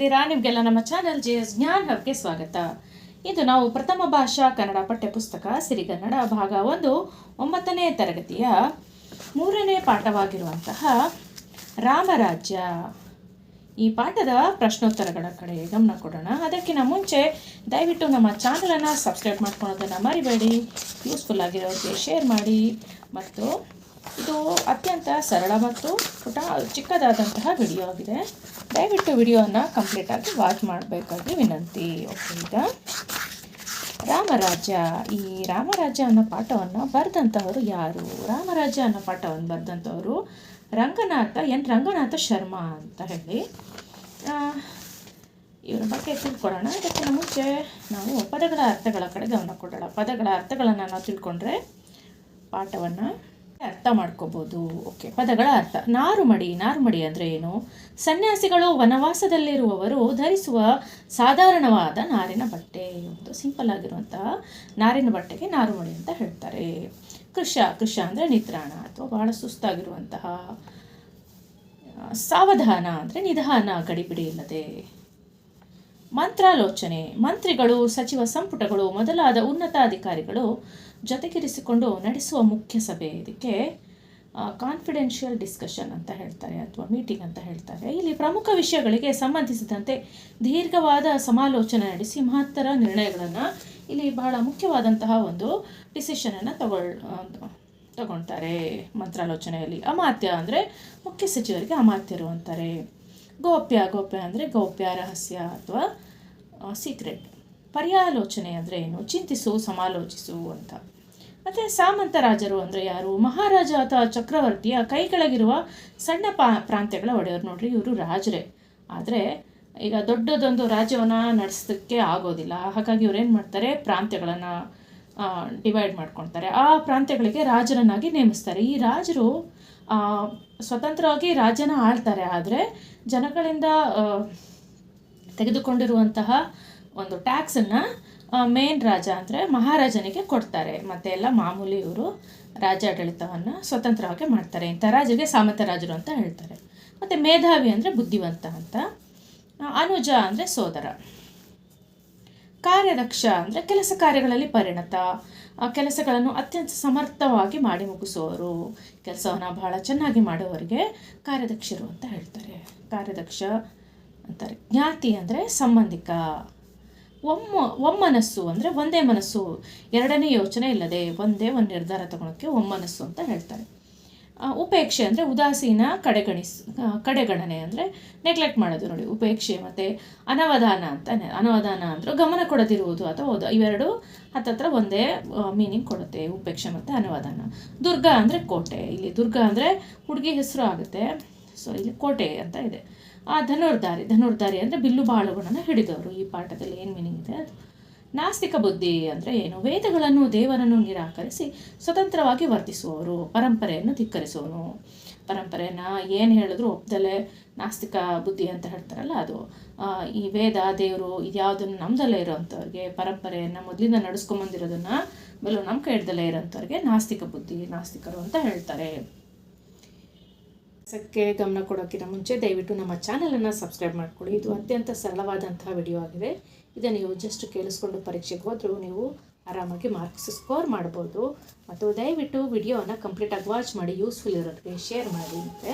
ಹೇಗಿದ್ದೀರಾ? ನಿಮಗೆಲ್ಲ ನಮ್ಮ ಚಾನಲ್ JS ಜ್ಞಾನ್ ಹಬ್ಗೆ ಸ್ವಾಗತ. ಇದು ನಾವು ಪ್ರಥಮ ಭಾಷಾ ಕನ್ನಡ ಪಠ್ಯಪುಸ್ತಕ ಸಿರಿಗನ್ನಡ ಭಾಗ 1 9ನೇ ತರಗತಿಯ 3ನೇ ಪಾಠವಾಗಿರುವಂತಹ ರಾಮರಾಜ್ಯ. ಈ ಪಾಠದ ಪ್ರಶ್ನೋತ್ತರಗಳ ಕಡೆ ಗಮನ ಕೊಡೋಣ. ಅದಕ್ಕಿಂತ ಮುಂಚೆ ದಯವಿಟ್ಟು ನಮ್ಮ ಚಾನಲನ್ನು ಸಬ್ಸ್ಕ್ರೈಬ್ ಮಾಡ್ಕೊಳ್ಳೋದನ್ನು ಮರಿಬೇಡಿ. ಯೂಸ್ಫುಲ್ ಆಗಿರೋರಿಗೆ ಶೇರ್ ಮಾಡಿ. ಮತ್ತು ಇದು ಅತ್ಯಂತ ಸರಳ ಮತ್ತು ಚಿಕ್ಕದಾದಂತಹ ವಿಡಿಯೋ ಆಗಿದೆ. ದಯವಿಟ್ಟು ವಿಡಿಯೋನ ಕಂಪ್ಲೀಟಾಗಿ ವಾಚ್ ಮಾಡಬೇಕಾಗಿ ವಿನಂತಿ. ಓಕೆ, ಈಗ ರಾಮರಾಜ್ಯ. ಈ ರಾಮರಾಜ್ಯ ಅನ್ನೋ ಪಾಠವನ್ನು ಬರೆದಂಥವರು ಯಾರು? ರಾಮರಾಜ್ಯ ಅನ್ನೋ ಪಾಠವನ್ನು ಬರೆದಂಥವರು ರಂಗನಾಥ ಶರ್ಮಾ ಅಂತ ಹೇಳಿ. ಇವರ ಬಗ್ಗೆ ತಿಳ್ಕೊಳ್ಳೋಣ. ಅದಕ್ಕಿಂತ ಮುಂಚೆ ನಾವು ಪದಗಳ ಅರ್ಥಗಳ ಕಡೆ ಗಮನ ಕೊಡೋಣ. ಪದಗಳ ಅರ್ಥಗಳನ್ನು ನಾವು ತಿಳ್ಕೊಂಡ್ರೆ ಪಾಠವನ್ನು ಅರ್ಥ ಮಾಡ್ಕೋಬೋದು. ಓಕೆ, ಪದಗಳ ಅರ್ಥ. ನಾರುಮಡಿ ಅಂದರೆ ಏನು? ಸನ್ಯಾಸಿಗಳು ವನವಾಸದಲ್ಲಿರುವವರು ಧರಿಸುವ ಸಾಧಾರಣವಾದ ನಾರಿನ ಬಟ್ಟೆ. ಒಂದು ಸಿಂಪಲ್ ಆಗಿರುವಂತಹ ನಾರಿನ ಬಟ್ಟೆಗೆ ನಾರುಮಡಿ ಅಂತ ಹೇಳ್ತಾರೆ. ಕೃಶ ಅಂದರೆ ನಿತ್ರಾಣ ಅಥವಾ ಬಹಳ ಸುಸ್ತಾಗಿರುವಂತಹ. ಸಾವಧಾನ ಅಂದರೆ ನಿಧಾನ, ಗಡಿಬಿಡಿ ಇಲ್ಲದೆ. ಮಂತ್ರಾಲೋಚನೆ, ಮಂತ್ರಿಗಳು, ಸಚಿವ ಸಂಪುಟಗಳು ಮೊದಲಾದ ಉನ್ನತಾಧಿಕಾರಿಗಳು ಜೊತೆಗಿರಿಸಿಕೊಂಡು ನಡೆಸುವ ಮುಖ್ಯ ಸಭೆ. ಇದಕ್ಕೆ ಕಾನ್ಫಿಡೆನ್ಷಿಯಲ್ ಡಿಸ್ಕಷನ್ ಅಂತ ಹೇಳ್ತಾರೆ ಅಥವಾ ಮೀಟಿಂಗ್ ಅಂತ ಹೇಳ್ತಾರೆ. ಇಲ್ಲಿ ಪ್ರಮುಖ ವಿಷಯಗಳಿಗೆ ಸಂಬಂಧಿಸಿದಂತೆ ದೀರ್ಘವಾದ ಸಮಾಲೋಚನೆ ನಡೆಸಿ ಮಹತ್ತರ ನಿರ್ಣಯಗಳನ್ನು, ಇಲ್ಲಿ ಬಹಳ ಮುಖ್ಯವಾದಂತಹ ಒಂದು ಡಿಸಿಷನನ್ನು ತಗೊಳ್ತಾರೆ ಮಂತ್ರಾಲೋಚನೆಯಲ್ಲಿ. ಅಮಾತ್ಯ ಅಂದರೆ ಮುಖ್ಯ ಸಚಿವರಿಗೆ ಅಮಾತ್ಯರು ಅಂತಾರೆ. ಗೋಪ್ಯ ಅಂದರೆ ಗೌಪ್ಯ, ರಹಸ್ಯ ಅಥವಾ ಸೀಕ್ರೆಟ್. ಪರ್ಯಾಲೋಚನೆ ಅಂದರೆ ಏನು? ಚಿಂತಿಸು, ಸಮಾಲೋಚಿಸು ಅಂತ. ಮತ್ತು ಸಾಮಂತ ರಾಜರು ಅಂದರೆ ಯಾರು? ಮಹಾರಾಜ ಅಥವಾ ಚಕ್ರವರ್ತಿಯ ಕೈ ಕೆಳಗಿರುವ ಸಣ್ಣ ಪ್ರಾಂತ್ಯಗಳ ಒಡೆಯವರು. ನೋಡ್ರಿ, ಇವರು ರಾಜರೇ, ಆದರೆ ಈಗ ದೊಡ್ಡದೊಂದು ರಾಜ್ಯವನ್ನು ನಡೆಸೋದಕ್ಕೆ ಆಗೋದಿಲ್ಲ. ಹಾಗಾಗಿ ಇವ್ರು ಏನು ಮಾಡ್ತಾರೆ? ಪ್ರಾಂತ್ಯಗಳನ್ನು ಡಿವೈಡ್ ಮಾಡ್ಕೊಳ್ತಾರೆ. ಆ ಪ್ರಾಂತ್ಯಗಳಿಗೆ ರಾಜರನ್ನಾಗಿ ನೇಮಿಸ್ತಾರೆ. ಈ ರಾಜರು ಸ್ವತಂತ್ರವಾಗಿ ರಾಜ್ಯನ ಆಳ್ತಾರೆ, ಆದರೆ ಜನಗಳಿಂದ ತೆಗೆದುಕೊಂಡಿರುವಂತಹ ಒಂದು ಟ್ಯಾಕ್ಸನ್ನು ಮೇನ್ ರಾಜ ಅಂದರೆ ಮಹಾರಾಜನಿಗೆ ಕೊಡ್ತಾರೆ. ಮತ್ತು ಎಲ್ಲ ಮಾಮೂಲಿ ಇವರು ರಾಜ್ಯಾಡಳಿತವನ್ನು ಸ್ವತಂತ್ರವಾಗಿ ಮಾಡ್ತಾರೆ. ಇಂಥ ರಾಜರಿಗೆ ಸಾಮಂತ ರಾಜರು ಅಂತ ಹೇಳ್ತಾರೆ. ಮತ್ತು ಮೇಧಾವಿ ಅಂದರೆ ಬುದ್ಧಿವಂತ ಅಂತ. ಅನುಜ ಅಂದರೆ ಸೋದರ. ಕಾರ್ಯದಕ್ಷ ಅಂದರೆ ಕೆಲಸ ಕಾರ್ಯಗಳಲ್ಲಿ ಪರಿಣತ, ಕೆಲಸಗಳನ್ನು ಅತ್ಯಂತ ಸಮರ್ಥವಾಗಿ ಮಾಡಿ ಮುಗಿಸುವವರು. ಕೆಲಸವನ್ನು ಬಹಳ ಚೆನ್ನಾಗಿ ಮಾಡುವವರಿಗೆ ಕಾರ್ಯದಕ್ಷರು ಅಂತ ಹೇಳ್ತಾರೆ. ಕಾರ್ಯದಕ್ಷ ಅಂತಾರೆ. ಜ್ಞಾತಿ ಅಂದರೆ ಸಂಬಂಧಿಕ. ಒಮ್ಮನಸ್ಸು ಅಂದರೆ ಒಂದೇ ಮನಸ್ಸು, ಎರಡನೇ ಯೋಚನೆ ಇಲ್ಲದೆ ಒಂದೇ ಒಂದು ನಿರ್ಧಾರ ತಗೊಳಕ್ಕೆ ಒಮ್ಮನಸ್ಸು ಅಂತ ಹೇಳ್ತಾರೆ. ಉಪೇಕ್ಷೆ ಅಂದರೆ ಉದಾಸೀನ, ಕಡೆಗಣನೆ ಅಂದರೆ ನೆಗ್ಲೆಕ್ಟ್ ಮಾಡೋದು. ನೋಡಿ, ಉಪೇಕ್ಷೆ. ಮತ್ತು ಅನವಧಾನ ಅಂತಾನೆ. ಅನವಧಾನ ಅಂದರೆ ಗಮನ ಕೊಡದಿರುವುದು ಅಥವಾ ಇವೆರಡು ಹತ್ತತ್ರ ಒಂದೇ ಮೀನಿಂಗ್ ಕೊಡುತ್ತೆ, ಉಪೇಕ್ಷೆ ಮತ್ತು ಅನವಧಾನ. ದುರ್ಗ ಅಂದರೆ ಕೋಟೆ. ಇಲ್ಲಿ ದುರ್ಗ ಅಂದರೆ ಹುಡುಗಿ ಹೆಸರು ಆಗುತ್ತೆ, ಸೊ ಇಲ್ಲಿ ಕೋಟೆ ಅಂತ ಇದೆ. ಧನುರ್ಧಾರಿ ಅಂದರೆ ಬಿಲ್ಲು ಬಾಳುಗಳನ್ನು ಹಿಡಿದವರು. ಈ ಪಾಠದಲ್ಲಿ ಏನು ಮೀನಿಂಗ್ ಇದೆ ಅದು. ನಾಸ್ತಿಕ ಬುದ್ಧಿ ಅಂದರೆ ಏನು? ವೇದಗಳನ್ನು, ದೇವರನ್ನು ನಿರಾಕರಿಸಿ ಸ್ವತಂತ್ರವಾಗಿ ವರ್ತಿಸುವವರು. ಪರಂಪರೆಯನ್ನು ಧಿಕ್ಕರಿಸುವನು. ಪರಂಪರೆಯನ್ನು ಏನು ಹೇಳಿದ್ರು ಒಪ್ಪದಲ್ಲೇ ನಾಸ್ತಿಕ ಬುದ್ಧಿ ಅಂತ ಹೇಳ್ತಾರಲ್ಲ ಅದು. ಈ ವೇದ, ದೇವರು ಇದ್ಯಾವುದನ್ನು ನಮ್ದಲ್ಲೇ ಇರೋವಂಥವ್ರಿಗೆ, ಪರಂಪರೆಯನ್ನು ಮೊದಲಿಂದ ನಡೆಸ್ಕೊಂಬಂದಿರೋದನ್ನು ಮೇಲೂ ನಮ್ಮ ಕೈ ಹಿಡ್ದಲ್ಲೇ ಇರೋಂಥವ್ರಿಗೆ ನಾಸ್ತಿಕರು ಅಂತ ಹೇಳ್ತಾರೆ. ಕ್ಕೆ ಗಮನ ಕೊಡೋಕ್ಕಿಂತ ಮುಂಚೆ ದಯವಿಟ್ಟು ನಮ್ಮ ಚಾನಲನ್ನು ಸಬ್ಸ್ಕ್ರೈಬ್ ಮಾಡ್ಕೊಳ್ಳಿ. ಇದು ಅತ್ಯಂತ ಸರಳವಾದಂತಹ ವಿಡಿಯೋ ಆಗಿದೆ. ಇದನ್ನು ನೀವು ಜಸ್ಟ್ ಕೇಳಿಸ್ಕೊಂಡು ಪರೀಕ್ಷೆಗೆ ಹೋದರೂ ನೀವು ಆರಾಮಾಗಿ ಮಾರ್ಕ್ಸ್ ಸ್ಕೋರ್ ಮಾಡ್ಬೋದು. ಮತ್ತು ದಯವಿಟ್ಟು ವಿಡಿಯೋವನ್ನು ಕಂಪ್ಲೀಟಾಗಿ ವಾಚ್ ಮಾಡಿ. ಯೂಸ್ಫುಲ್ ಇರೋರಿಗೆ ಶೇರ್ ಮಾಡಿ. ಮತ್ತು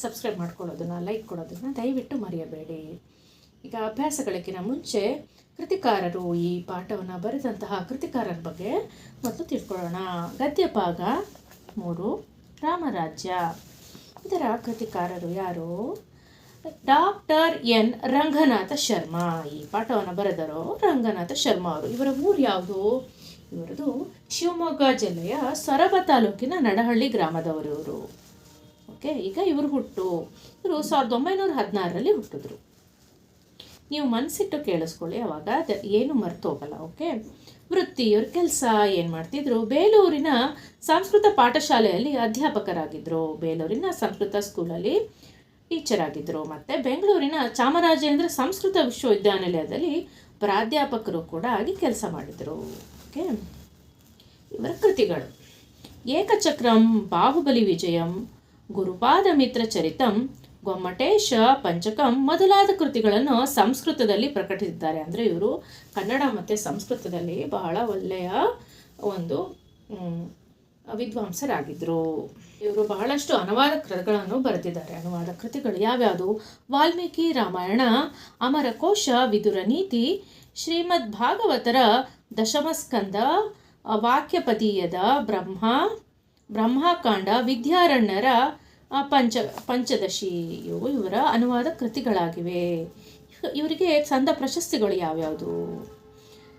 ಸಬ್ಸ್ಕ್ರೈಬ್ ಮಾಡ್ಕೊಳ್ಳೋದನ್ನು, ಲೈಕ್ ಕೊಡೋದನ್ನು ದಯವಿಟ್ಟು ಮರೆಯಬೇಡಿ. ಈಗ ಅಭ್ಯಾಸಗಳಿಗಿಂತ ಮುಂಚೆ ಕೃತಿಕಾರರು, ಈ ಪಾಠವನ್ನು ಬರೆದಂತಹ ಕೃತಿಕಾರರ ಬಗ್ಗೆ ಮೊದಲು ತಿಳ್ಕೊಳ್ಳೋಣ. ಗದ್ಯ ಭಾಗ 3 ರಾಮರಾಜ್ಯ. ಇದರ ಕೃತಿಕಾರರು ಯಾರು? Doctor N Ranganatha Sharma. ಈ ಪಾಠವನ್ನು ಬರೆದರು ರಂಗನಾಥ ಶರ್ಮಾ ಅವರು. ಇವರ ಊರು ಯಾವುದು? ಇವರದು ಶಿವಮೊಗ್ಗ ಜಿಲ್ಲೆಯ ಸೊರಬ ತಾಲೂಕಿನ ನಡಹಳ್ಳಿ ಗ್ರಾಮದವರು ಇವರು. ಓಕೆ, ಈಗ ಇವರು 1916ರಲ್ಲಿ ಹುಟ್ಟಿದ್ರು. ನೀವು ಮನಸ್ಸಿಟ್ಟು ಕೇಳಿಸ್ಕೊಳ್ಳಿ, ಅವಾಗ ಏನು ಮರೆತು ಹೋಗಲ್ಲ. ಓಕೆ, ವೃತ್ತಿ, ಇವ್ರ ಕೆಲಸ ಏನು ಮಾಡ್ತಿದ್ರು? ಬೇಲೂರಿನ ಸಂಸ್ಕೃತ ಪಾಠಶಾಲೆಯಲ್ಲಿ ಅಧ್ಯಾಪಕರಾಗಿದ್ದರು. ಬೇಲೂರಿನ ಸಂಸ್ಕೃತ ಸ್ಕೂಲಲ್ಲಿ ಟೀಚರ್ ಆಗಿದ್ದರು. ಮತ್ತು ಬೆಂಗಳೂರಿನ ಚಾಮರಾಜೇಂದ್ರ ಸಂಸ್ಕೃತ ವಿಶ್ವವಿದ್ಯಾನಿಲಯದಲ್ಲಿ ಪ್ರಾಧ್ಯಾಪಕರು ಕೂಡ ಆಗಿ ಕೆಲಸ ಮಾಡಿದರು. ಓಕೆ, ಇವರ ಕೃತಿಗಳು: ಏಕಚಕ್ರಂ, ಬಾಹುಬಲಿ ವಿಜಯಂ, ಗುರುಪಾದ ಮಿತ್ರ ಚರಿತಂ, ಗೊಮ್ಮಟೇಶ ಪಂಚಕಂ ಮೊದಲಾದ ಕೃತಿಗಳನ್ನು ಸಂಸ್ಕೃತದಲ್ಲಿ ಪ್ರಕಟಿಸಿದ್ದಾರೆ. ಅಂದರೆ ಇವರು ಕನ್ನಡ ಮತ್ತು ಸಂಸ್ಕೃತದಲ್ಲಿ ಬಹಳ ಒಳ್ಳೆಯ ಒಂದು ವಿದ್ವಾಂಸರಾಗಿದ್ದರು. ಇವರು ಬಹಳಷ್ಟು ಅನುವಾದ ಕೃತಿಗಳನ್ನು ಬರೆದಿದ್ದಾರೆ. ಅನುವಾದ ಕೃತಿಗಳು ಯಾವ್ಯಾವುದು? ವಾಲ್ಮೀಕಿ ರಾಮಾಯಣ, ಅಮರಕೋಶ, ವಿದುರ ನೀತಿ, ಶ್ರೀಮದ್ ಭಾಗವತರ ದಶಮಸ್ಕಂದ, ವಾಕ್ಯಪದೀಯದ, ಬ್ರಹ್ಮಕಾಂಡ, ವಿದ್ಯಾರಣ್ಯರ ಪಂಚದಶಿ ಇವು ಇವರ ಅನುವಾದ ಕೃತಿಗಳಾಗಿವೆ. ಇವರಿಗೆ ಸಂದ ಪ್ರಶಸ್ತಿಗಳು ಯಾವ್ಯಾವುದು?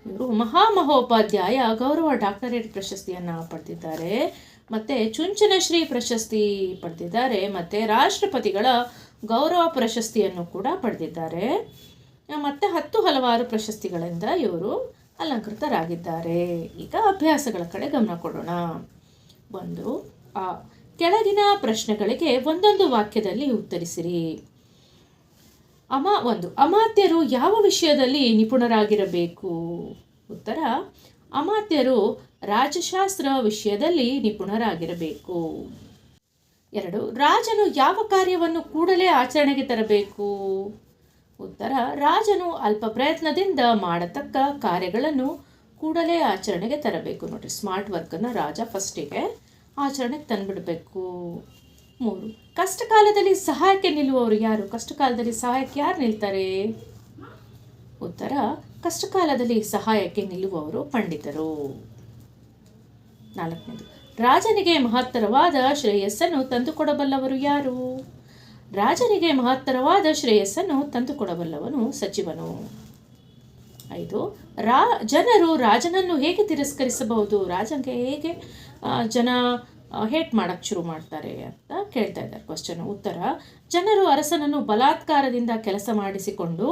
ಇವರು ಮಹಾಮಹೋಪಾಧ್ಯಾಯ ಗೌರವ ಡಾಕ್ಟರೇಟ್ ಪ್ರಶಸ್ತಿಯನ್ನು ಪಡೆದಿದ್ದಾರೆ, ಮತ್ತು ಚುಂಚನಶ್ರೀ ಪ್ರಶಸ್ತಿ ಪಡೆದಿದ್ದಾರೆ, ಮತ್ತು ರಾಷ್ಟ್ರಪತಿಗಳ ಗೌರವ ಪ್ರಶಸ್ತಿಯನ್ನು ಕೂಡ ಪಡೆದಿದ್ದಾರೆ, ಮತ್ತು ಹಲವಾರು ಪ್ರಶಸ್ತಿಗಳಿಂದ ಇವರು ಅಲಂಕೃತರಾಗಿದ್ದಾರೆ. ಈಗ ಅಭ್ಯಾಸಗಳ ಕಡೆ ಗಮನ ಕೊಡೋಣ. ಕೆಳಗಿನ ಪ್ರಶ್ನೆಗಳಿಗೆ ಒಂದೊಂದು ವಾಕ್ಯದಲ್ಲಿ ಉತ್ತರಿಸಿರಿ. ಅಮಾತ್ಯರು ಯಾವ ವಿಷಯದಲ್ಲಿ ನಿಪುಣರಾಗಿರಬೇಕು? ಉತ್ತರ: ಅಮಾತ್ಯರು ರಾಜಶಾಸ್ತ್ರ ವಿಷಯದಲ್ಲಿ ನಿಪುಣರಾಗಿರಬೇಕು. 2. ರಾಜನು ಯಾವ ಕಾರ್ಯವನ್ನು ಕೂಡಲೇ ಆಚರಣೆಗೆ ತರಬೇಕು? ಉತ್ತರ: ರಾಜನು ಅಲ್ಪ ಪ್ರಯತ್ನದಿಂದ ಮಾಡತಕ್ಕ ಕಾರ್ಯಗಳನ್ನು ಕೂಡಲೇ ಆಚರಣೆಗೆ ತರಬೇಕು. ನೋಡ್ರಿ, ಸ್ಮಾರ್ಟ್ ವರ್ಕನ್ನು ರಾಜ ಫಸ್ಟಿಗೆ ಆಚರಣೆಗೆ ತಂದುಬಿಡಬೇಕು. 3. ಕಷ್ಟಕಾಲದಲ್ಲಿ ಸಹಾಯಕ್ಕೆ ನಿಲ್ಲುವವರು ಯಾರು? ಕಷ್ಟಕಾಲದಲ್ಲಿ ಸಹಾಯಕ್ಕೆ ಯಾರು ನಿಲ್ತಾರೆ? ಉತ್ತರ: ಕಷ್ಟಕಾಲದಲ್ಲಿ ಸಹಾಯಕ್ಕೆ ನಿಲ್ಲುವವರು ಪಂಡಿತರು. 4. ರಾಜನಿಗೆ ಮಹತ್ತರವಾದ ಶ್ರೇಯಸ್ಸನ್ನು ತಂದುಕೊಡಬಲ್ಲವರು ಯಾರು? ರಾಜನಿಗೆ ಮಹತ್ತರವಾದ ಶ್ರೇಯಸ್ಸನ್ನು ತಂದುಕೊಡಬಲ್ಲವನು ಸಚಿವನು. 5. ಜನರು ರಾಜನನ್ನು ಹೇಗೆ ತಿರಸ್ಕರಿಸಬಹುದು? ರಾಜನಿಗೆ ಹೇಗೆ ಜನ ಹೇಟ್ ಮಾಡಕ್ಕೆ ಶುರು ಮಾಡ್ತಾರೆ ಅಂತ ಕೇಳ್ತಾ ಇದ್ದಾರೆ ಕ್ವಶನ್. ಉತ್ತರ: ಜನರು ಅರಸನನ್ನು ಬಲಾತ್ಕಾರದಿಂದ ಕೆಲಸ ಮಾಡಿಸಿಕೊಂಡು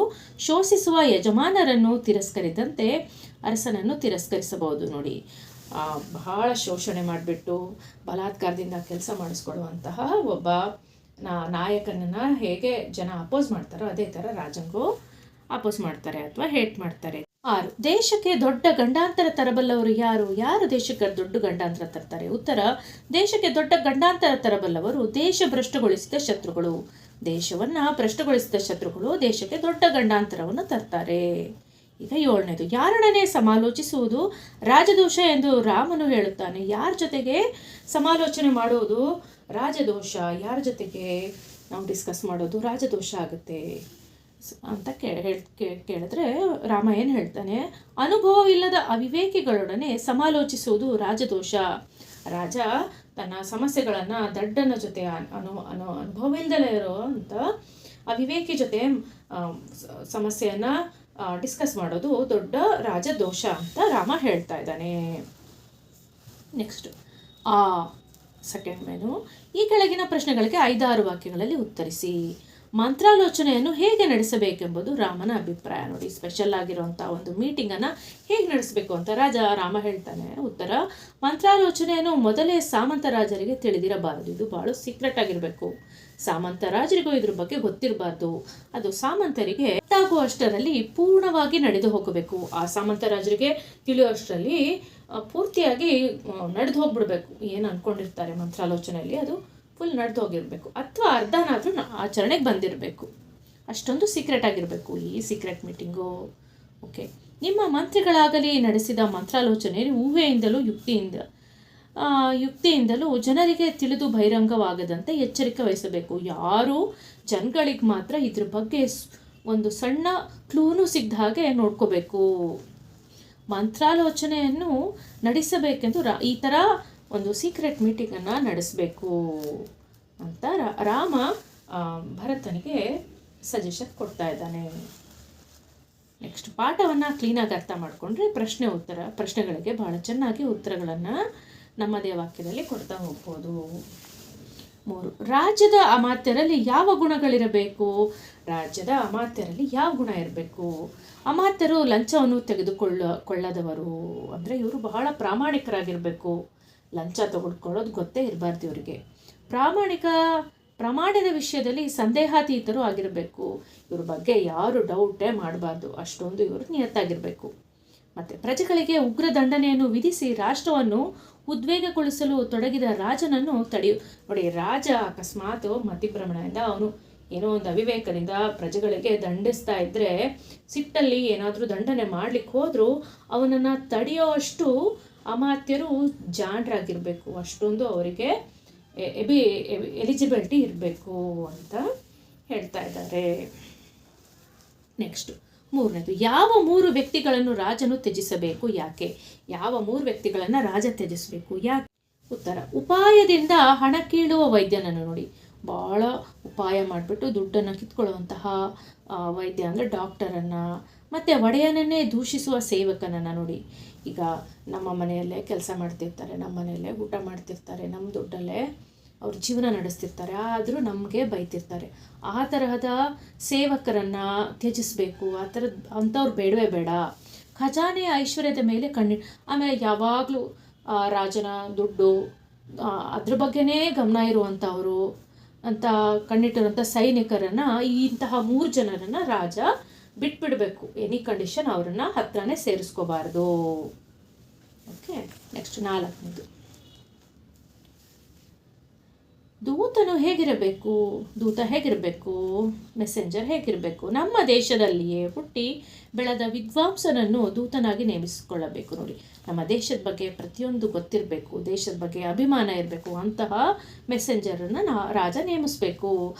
ಶೋಷಿಸುವ ಯಜಮಾನರನ್ನು ತಿರಸ್ಕರಿದಂತೆ ಅರಸನನ್ನು ತಿರಸ್ಕರಿಸಬಹುದು. ನೋಡಿ, ಬಹಳ ಶೋಷಣೆ ಮಾಡಿಬಿಟ್ಟು ಬಲಾತ್ಕಾರದಿಂದ ಕೆಲಸ ಮಾಡಿಸ್ಕೊಳ್ಳುವಂತಹ ಒಬ್ಬ ನಾಯಕನನ್ನು ಹೇಗೆ ಜನ ಅಪೋಸ್ ಮಾಡ್ತಾರೋ ಅದೇ ಥರ ರಾಜಂಗೂ ಅಪೋಸ್ ಮಾಡ್ತಾರೆ ಅಥವಾ ಹೇಟ್ ಮಾಡ್ತಾರೆ. 6. ದೇಶಕ್ಕೆ ದೊಡ್ಡ ಗಂಡಾಂತರ ತರಬಲ್ಲವರು ಯಾರು? ಯಾರು ದೇಶಕ್ಕೆ ದೊಡ್ಡ ಗಂಡಾಂತರ ತರ್ತಾರೆ? ಉತ್ತರ: ದೇಶಕ್ಕೆ ದೊಡ್ಡ ಗಂಡಾಂತರ ತರಬಲ್ಲವರು ದೇಶ ಭ್ರಷ್ಟಗೊಳಿಸಿದ ಶತ್ರುಗಳು. ದೇಶವನ್ನು ಭ್ರಷ್ಟಗೊಳಿಸಿದ ಶತ್ರುಗಳು ದೇಶಕ್ಕೆ ದೊಡ್ಡ ಗಂಡಾಂತರವನ್ನು ತರ್ತಾರೆ. ಈಗ 7ನೇದು, ಯಾರೊಡನೆ ಸಮಾಲೋಚಿಸುವುದು ರಾಜದೋಷ ಎಂದು ರಾಮನು ಹೇಳುತ್ತಾನೆ. ಯಾರ ಜೊತೆಗೆ ಸಮಾಲೋಚನೆ ಮಾಡುವುದು ರಾಜದೋಷ? ಯಾರ ಜೊತೆಗೆ ನಾವು ಡಿಸ್ಕಸ್ ಮಾಡೋದು ರಾಜದೋಷ ಆಗುತ್ತೆ ಅಂತ ಕೇಳಿದ್ರೆ ರಾಮ ಏನು ಹೇಳ್ತಾನೆ? ಅನುಭವವಿಲ್ಲದ ಅವಿವೇಕಿಗಳೊಡನೆ ಸಮಾಲೋಚಿಸುವುದು ರಾಜದೋಷ. ರಾಜ ತನ್ನ ಸಮಸ್ಯೆಗಳನ್ನು ದಡ್ಡನ ಜೊತೆ ಅನುಭವವಿಲ್ಲದಲೇ ಇರೋಂಥ ಅವಿವೇಕಿ ಜೊತೆ ಸಮಸ್ಯೆಯನ್ನು ಡಿಸ್ಕಸ್ ಮಾಡೋದು ದೊಡ್ಡ ರಾಜದೋಷ ಅಂತ ರಾಮ ಹೇಳ್ತಾ ಇದ್ದಾನೆ. ನೆಕ್ಸ್ಟ್ ಸೆಕೆಂಡ್ ಮೆನು, ಈ ಕೆಳಗಿನ ಪ್ರಶ್ನೆಗಳಿಗೆ 5-6 ವಾಕ್ಯಗಳಲ್ಲಿ ಉತ್ತರಿಸಿ. ಮಂತ್ರಾಲೋಚನೆಯನ್ನು ಹೇಗೆ ನಡೆಸಬೇಕೆಂಬುದು ರಾಮನ ಅಭಿಪ್ರಾಯ. ನೋಡಿ, ಸ್ಪೆಷಲ್ ಆಗಿರುವಂಥ ಒಂದು ಮೀಟಿಂಗನ್ನು ಹೇಗೆ ನಡೆಸಬೇಕು ಅಂತ ರಾಮ ಹೇಳ್ತಾನೆ. ಉತ್ತರ: ಮಂತ್ರಾಲೋಚನೆಯನ್ನು ಮೊದಲೇ ಸಾಮಂತ ರಾಜರಿಗೆ ತಿಳಿದಿರಬಾರದು. ಇದು ಭಾಳ ಸೀಕ್ರೆಟ್ ಆಗಿರಬೇಕು. ಸಾಮಂತ ರಾಜರಿಗೂ ಇದ್ರ ಬಗ್ಗೆ ಗೊತ್ತಿರಬಾರ್ದು. ಅದು ಸಾಮಂತರಿಗೆ ಗೊತ್ತಾಗುವಷ್ಟರಲ್ಲಿ ಪೂರ್ಣವಾಗಿ ನಡೆದು ಹೋಗಬೇಕು. ಆ ಸಾಮಂತ ರಾಜರಿಗೆ ತಿಳಿಯುವಷ್ಟರಲ್ಲಿ ಪೂರ್ತಿಯಾಗಿ ನಡೆದು ಹೋಗ್ಬಿಡ್ಬೇಕು. ಏನು ಅಂದ್ಕೊಂಡಿರ್ತಾರೆ ಮಂತ್ರಾಲೋಚನೆಯಲ್ಲಿ ಅದು ಫುಲ್ ನಡೆದು ಹೋಗಿರಬೇಕು, ಅಥವಾ ಅರ್ಧನಾದರೂ ಆಚರಣೆಗೆ ಬಂದಿರಬೇಕು. ಅಷ್ಟೊಂದು ಸೀಕ್ರೆಟ್ ಆಗಿರಬೇಕು ಈ ಸೀಕ್ರೆಟ್ ಮೀಟಿಂಗು. ಓಕೆ, ನಿಮ್ಮ ಮಂತ್ರಿಗಳಾಗಲಿ ನಡೆಸಿದ ಮಂತ್ರಾಲೋಚನೆ ಊಹೆಯಿಂದಲೂ ಯುಕ್ತಿಯಿಂದಲೂ ಜನರಿಗೆ ತಿಳಿದು ಬಹಿರಂಗವಾಗದಂತೆ ಎಚ್ಚರಿಕೆ ವಹಿಸಬೇಕು. ಯಾರು ಜನಗಳಿಗೆ ಮಾತ್ರ ಇದ್ರ ಬಗ್ಗೆ ಒಂದು ಸಣ್ಣ ಕ್ಲೂನು ಸಿಗ್ದ ಹಾಗೆ ನೋಡ್ಕೋಬೇಕು. ಮಂತ್ರಾಲೋಚನೆಯನ್ನು ನಡೆಸಬೇಕೆಂದು ಈ ಥರ ಒಂದು ಸೀಕ್ರೆಟ್ ಮೀಟಿಂಗನ್ನು ನಡೆಸಬೇಕು ಅಂತ ರಾಮ ಭರತನಿಗೆ ಸಜೆಷನ್ ಕೊಡ್ತಾ ಇದ್ದಾನೆ. ನೆಕ್ಸ್ಟ್, ಪಾಠವನ್ನು ಕ್ಲೀನಾಗಿ ಅರ್ಥ ಮಾಡಿಕೊಂಡ್ರೆ ಪ್ರಶ್ನೆಗಳಿಗೆ ಭಾಳ ಚೆನ್ನಾಗಿ ಉತ್ತರಗಳನ್ನು ನಮ್ಮದೇ ವಾಕ್ಯದಲ್ಲಿ ಕೊಡ್ತಾ ಹೋಗ್ಬೋದು. 3. ರಾಜ್ಯದ ಅಮಾತ್ಯರಲ್ಲಿ ಯಾವ ಗುಣಗಳಿರಬೇಕು? ರಾಜ್ಯದ ಅಮಾತ್ಯರಲ್ಲಿ ಯಾವ ಗುಣ ಇರಬೇಕು? ಅಮಾತ್ಯರು ಲಂಚವನ್ನು ತೆಗೆದುಕೊಳ್ಳದವರು. ಅಂದರೆ ಇವರು ಬಹಳ ಪ್ರಾಮಾಣಿಕರಾಗಿರಬೇಕು. ಲಂಚ ತೆಗೆದುಕೊಳ್ಳೋದು ಗೊತ್ತೇ ಇರಬಾರ್ದು ಇವರಿಗೆ. ಪ್ರಾಮಾಣ್ಯದ ವಿಷಯದಲ್ಲಿ ಸಂದೇಹಾತೀತರು ಆಗಿರಬೇಕು. ಇವ್ರ ಬಗ್ಗೆ ಯಾರು ಡೌಟೇ ಮಾಡಬಾರ್ದು, ಅಷ್ಟೊಂದು ಇವರು ನಿಯತ್ತಾಗಿರಬೇಕು. ಮತ್ತು ಪ್ರಜೆಗಳಿಗೆ ಉಗ್ರ ದಂಡನೆಯನ್ನು ವಿಧಿಸಿ ರಾಷ್ಟ್ರವನ್ನು ಉದ್ವೇಗಗೊಳಿಸಲು ತೊಡಗಿದ ರಾಜನನ್ನು ನೋಡಿ, ರಾಜ ಅಕಸ್ಮಾತ್ ಮತಿಭ್ರಮಣದಿಂದ ಅವನು ಏನೋ ಒಂದು ಅವಿವೇಕದಿಂದ ಪ್ರಜೆಗಳಿಗೆ ದಂಡಿಸ್ತಾ ಇದ್ದರೆ, ಸಿಟ್ಟಲ್ಲಿ ಏನಾದರೂ ದಂಡನೆ ಮಾಡಲಿಕ್ಕೆ ಹೋದರೂ ಅವನನ್ನು ತಡೆಯೋ ಅಷ್ಟು ಅಮಾತ್ಯರು ಜಾಣರಾಗಿರಬೇಕು, ಅಷ್ಟೊಂದು ಅವರಿಗೆ ಎಲಿಜಿಬಿಲಿಟಿ ಇರಬೇಕು ಅಂತ ಹೇಳ್ತಾ ಇದ್ದಾರೆ. ನೆಕ್ಸ್ಟು 3ನೇದು, ಯಾವ 3 ವ್ಯಕ್ತಿಗಳನ್ನು ರಾಜನು ತ್ಯಜಿಸಬೇಕು, ಯಾಕೆ? ಯಾವ 3 ವ್ಯಕ್ತಿಗಳನ್ನು ರಾಜ ತ್ಯಜಿಸಬೇಕು, ಯಾಕೆ? ಉತ್ತರ, ಉಪಾಯದಿಂದ ಹಣ ಕೀಳುವ ವೈದ್ಯನನ್ನು ನೋಡಿ. ಭಾಳ ಉಪಾಯ ಮಾಡಿಬಿಟ್ಟು ದುಡ್ಡನ್ನು ಕಿತ್ಕೊಳ್ಳುವಂತಹ ವೈದ್ಯ ಅಂದರೆ ಡಾಕ್ಟರನ್ನು, ಮತ್ತು ಒಡೆಯನನ್ನೇ ದೂಷಿಸುವ ಸೇವಕನನ್ನು ನೋಡಿ. ಈಗ ನಮ್ಮ ಮನೆಯಲ್ಲೇ ಕೆಲಸ ಮಾಡ್ತಿರ್ತಾರೆ, ನಮ್ಮ ಮನೆಯಲ್ಲೇ ಊಟ ಮಾಡ್ತಿರ್ತಾರೆ, ನಮ್ಮ ದುಡ್ಡಲ್ಲೇ ಅವ್ರ ಜೀವನ ನಡೆಸ್ತಿರ್ತಾರೆ, ಆದರೂ ನಮಗೆ ಬೈತಿರ್ತಾರೆ. ಆ ತರಹದ ಸೇವಕರನ್ನು ತ್ಯಜಿಸಬೇಕು. ಅಂಥವ್ರು ಬೇಡವೇ ಬೇಡ. ಖಜಾನೆಯ ಐಶ್ವರ್ಯದ ಮೇಲೆ ಆಮೇಲೆ ಯಾವಾಗಲೂ ರಾಜನ ದುಡ್ಡು ಅದ್ರ ಬಗ್ಗೆನೇ ಗಮನ ಇರುವಂಥವರು ಅಂತ ಕಣ್ಣಿಟ್ಟಿರುವಂಥ ಸೈನಿಕರನ್ನು, ಇಂತಹ 3 ಜನರನ್ನು ರಾಜ ಬಿಟ್ಬಿಡಬೇಕು. ಎನಿ ಕಂಡೀಷನ್ ಅವರನ್ನು ಹತ್ರನೇ ಸೇರಿಸ್ಕೋಬಾರ್ದು. ಓಕೆ, ನೆಕ್ಸ್ಟ್ 4ನೇದು, ದೂತ ಹೇಗಿರಬೇಕು, ಮೆಸೆಂಜರ್ ಹೇಗಿರಬೇಕು? ನಮ್ಮ ದೇಶದಲ್ಲಿಯೇ ಹುಟ್ಟಿ ಬೆಳೆದ ವಿದ್ವಾಂಸನನ್ನು ದೂತನಾಗಿ ನೇಮಿಸಿಕೊಳ್ಳಬೇಕು. ನೋಡಿ, ನಮ್ಮ ದೇಶದ ಬಗ್ಗೆ ಪ್ರತಿಯೊಂದು ಗೊತ್ತಿರಬೇಕು, ದೇಶದ ಬಗ್ಗೆ ಅಭಿಮಾನ ಇರಬೇಕು, ಅಂತಹ ಮೆಸೆಂಜರನ್ನು ರಾಜ ನೇಮಿಸಬೇಕು.